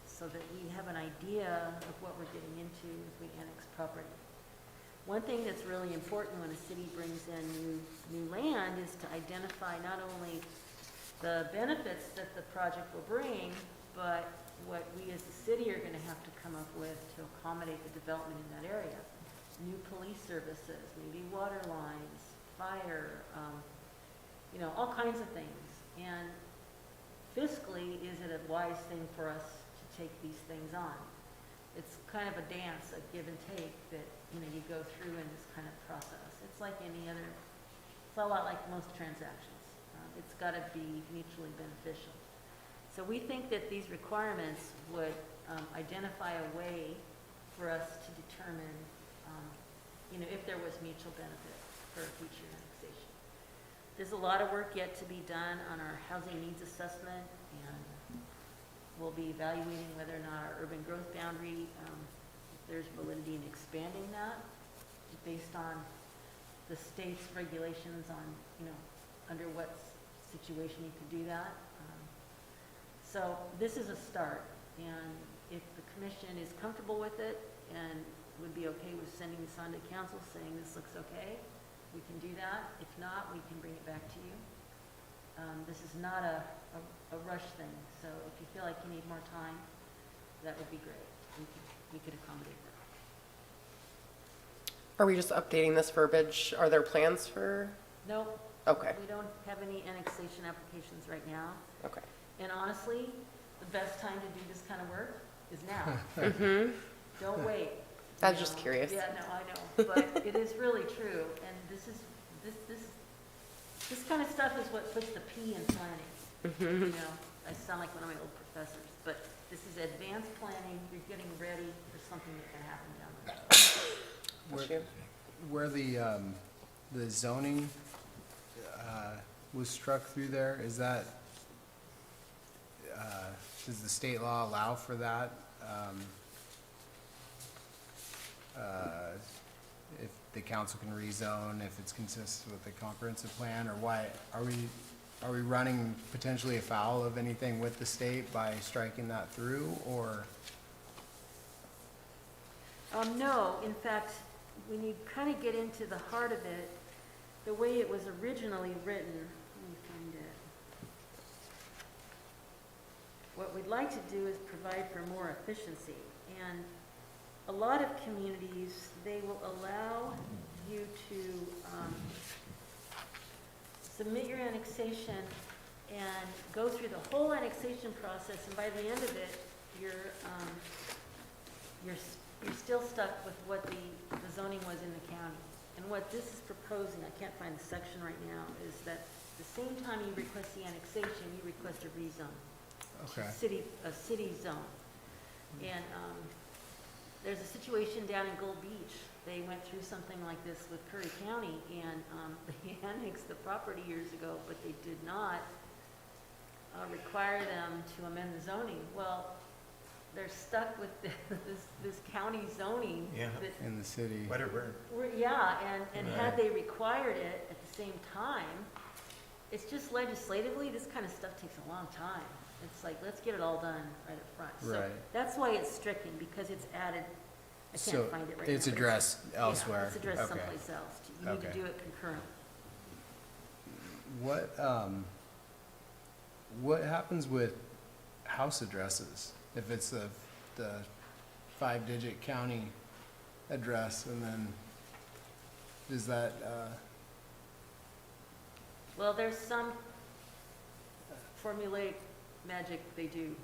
so that we have an idea of what we're getting into if we annex property. One thing that's really important when a city brings in new land is to identify not only the benefits that the project will bring, but what we as a city are going to have to come up with to accommodate the development in that area. New police services, maybe water lines, fire, all kinds of things. And fiscally, is it a wise thing for us to take these things on? It's kind of a dance, a give and take that, you go through in this kind of process. It's like any other, it's a lot like most transactions. It's got to be mutually beneficial. So we think that these requirements would identify a way for us to determine, if there was mutual benefit for future annexation. There's a lot of work yet to be done on our housing needs assessment, and we'll be evaluating whether or not our urban growth boundary, if there's validity in expanding that based on the state's regulations on, under what situation you could do that. So this is a start, and if the commission is comfortable with it and would be okay with sending this on to council saying this looks okay, we can do that. If not, we can bring it back to you. This is not a rush thing, so if you feel like you need more time, that would be great. We could accommodate that. Are we just updating this verbiage? Are there plans for? Nope. Okay. We don't have any annexation applications right now. Okay. And honestly, the best time to do this kind of work is now. Don't wait. I was just curious. Yeah, no, I know, but it is really true, and this kind of stuff is what puts the P in planning. I sound like one of my old professors, but this is advanced planning. You're getting ready for something that can happen down the road. Where the zoning was struck through there, is that, does the state law allow for that? If the council can rezone, if it's consistent with the comprehensive plan, or why, are we running potentially afoul of anything with the state by striking that through, or? No, in fact, when you kind of get into the heart of it, the way it was originally written, let me find it. What we'd like to do is provide for more efficiency, and a lot of communities, they will allow you to submit your annexation and go through the whole annexation process, and by the end of it, you're still stuck with what the zoning was in the county. And what this is proposing, I can't find the section right now, is that the same time you request the annexation, you request a rezone. Okay. A city zone. And there's a situation down in Gold Beach. They went through something like this with Curry County, and they annexed the property years ago, but they did not require them to amend the zoning. Well, they're stuck with this county zoning. Yeah, that- In the city. Yeah, and had they required it at the same time, it's just legislatively, this kind of stuff takes a long time. It's like, let's get it all done right up front. So Right. that's why it's stricken, because it's added, I So can't find it right now. it's but addressed elsewhere. Yeah, it's addressed Okay. someplace else. You need to Okay. do it concurrently. What happens with house addresses? If it's the 5-digit county address, and then does that, Well, there's some formulaic magic they do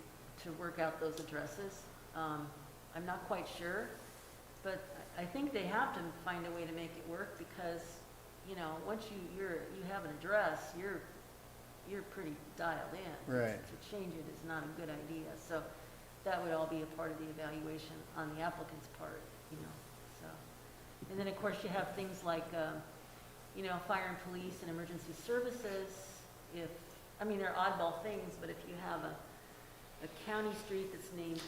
to work out those addresses. I'm not quite sure, but I think they have to find a way to make it work because, you know, once you have an address, you're pretty dialed in. Right. To change it is not a good idea. So that would all be a part of the evaluation on the applicant's part, you know, so. And then, of course, you have things like, you know, fire and police and emergency services. I mean, they're oddball things, but if you have a county street that's named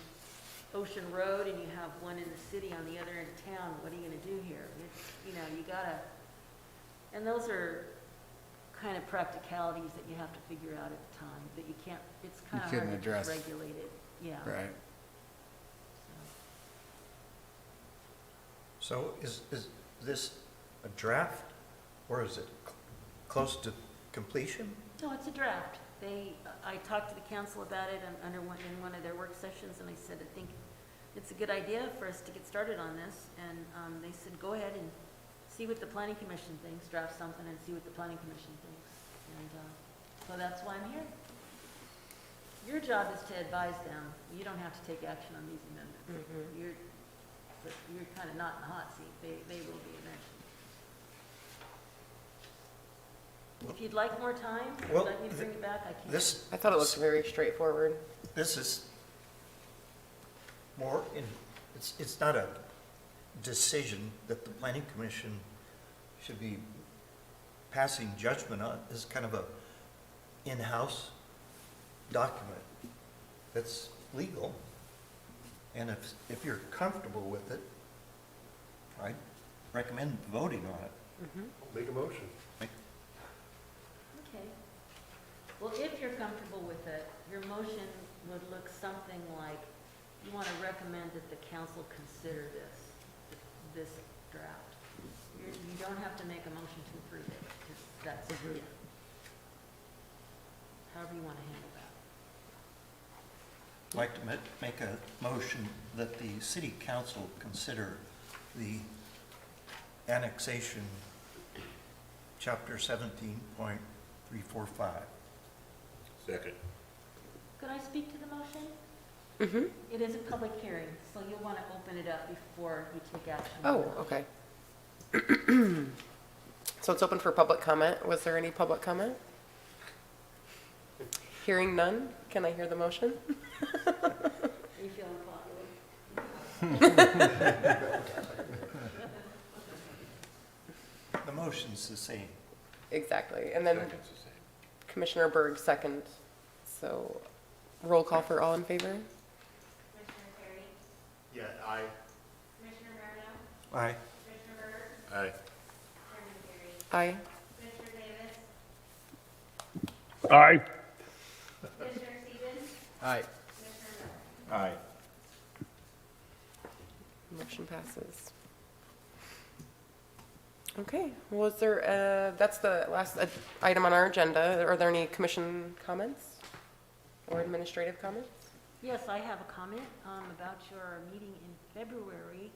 Ocean Road and you have one in the city on the other end of town, what are you gonna do here? You know, you gotta, and those are kind of practicalities that you have to figure out at the time, that you can't, it's kind of couldn't hard to address. just regulate it, yeah. right? So is this a draft, or is it close to completion? No, it's a draft. I talked to the council about it in one of their work sessions, and I said, I think it's a good idea for us to get started on this, and they said, go ahead and see what the planning commission thinks, draft something and see what the planning commission thinks. And so that's why I'm here. Your job is to advise them. You don't have to take action on these amendments. You're kind of not in the hot seat. They will be eventually. If you'd like more time, Well, let me bring it back, I can. I thought it looked very straightforward. This is more it's not a decision that the planning commission should be passing judgment on. It's kind of a in-house document that's legal. And if you're comfortable with it, I'd recommend voting on it. Make a motion. Okay. Well, if you're comfortable with it, your motion would look something like, you want to recommend that the council consider this draft. You don't have to make a motion to approve it, because that's, yeah. However you want to handle that. I'd like to make a motion that the city council consider the annexation, chapter 17.345. Second. Could I speak to the motion? Mm-hmm. It is a public hearing, so you'll want to open it up before you take action. Oh, okay. So it's open for public comment. Was there any public comment? Hearing none, can I hear the motion? Are you feeling popular? The motion's the same. Exactly. And then Second's the same. Commissioner Berg second. So roll call for all in favor? Commissioner Terry, Yeah, I, Commissioner Marno, Aye. Commissioner Berg, Aye. Chairman Terry, Aye. Commissioner Davis, Aye. Commissioner Stevens, Aye. Commissioner Miller. Aye. Motion passes. Okay, was there, that's the last item on our agenda. Are there any commission comments or administrative comments? Yes, I have a comment about your meeting in February.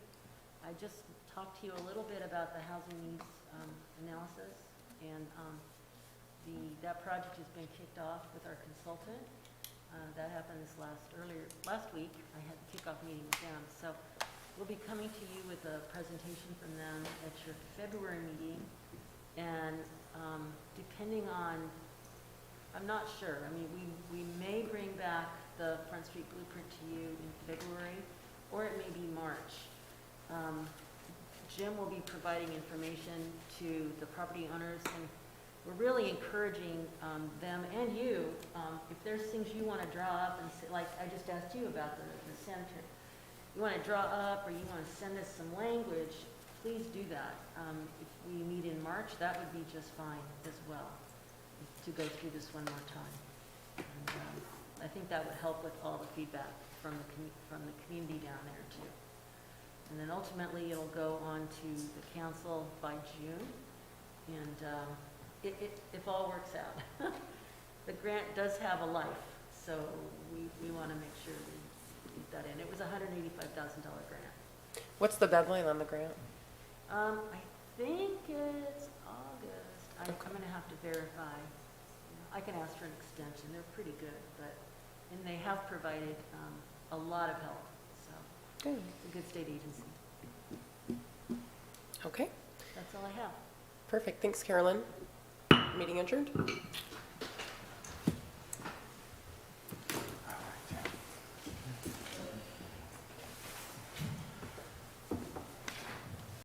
I just talked to you a little bit about the housing needs analysis, and that project has been kicked off with our consultant. That happened last week. I had the kickoff meeting with them. So we'll be coming to you with a presentation from them at your February meeting. And depending on, I'm not sure. I mean, we may bring back the Front Street Blueprint to you in February, or it may be March. Jim will be providing information to the property owners, and we're really encouraging them and you, if there's things you want to draw up and say, like I just asked you about the center, you want to draw up or you want to send us some language, please do that. If we meet in March, that would be just fine as well, to go through this one more time. And, I think that would help with all the feedback from the community down there too. And then ultimately, it'll go on to the council by June. And if all works out. The grant does have a life, so we want to make sure we get that in. It was a $185,000 grant. What's the deadline on the grant? I think it's August. I'm gonna have to verify. I can ask for an extension. They're pretty good, and they have provided, a lot of help, so Good. it's a good state agency. Okay, That's all I have. perfect. Thanks, Carolyn. Meeting adjourned.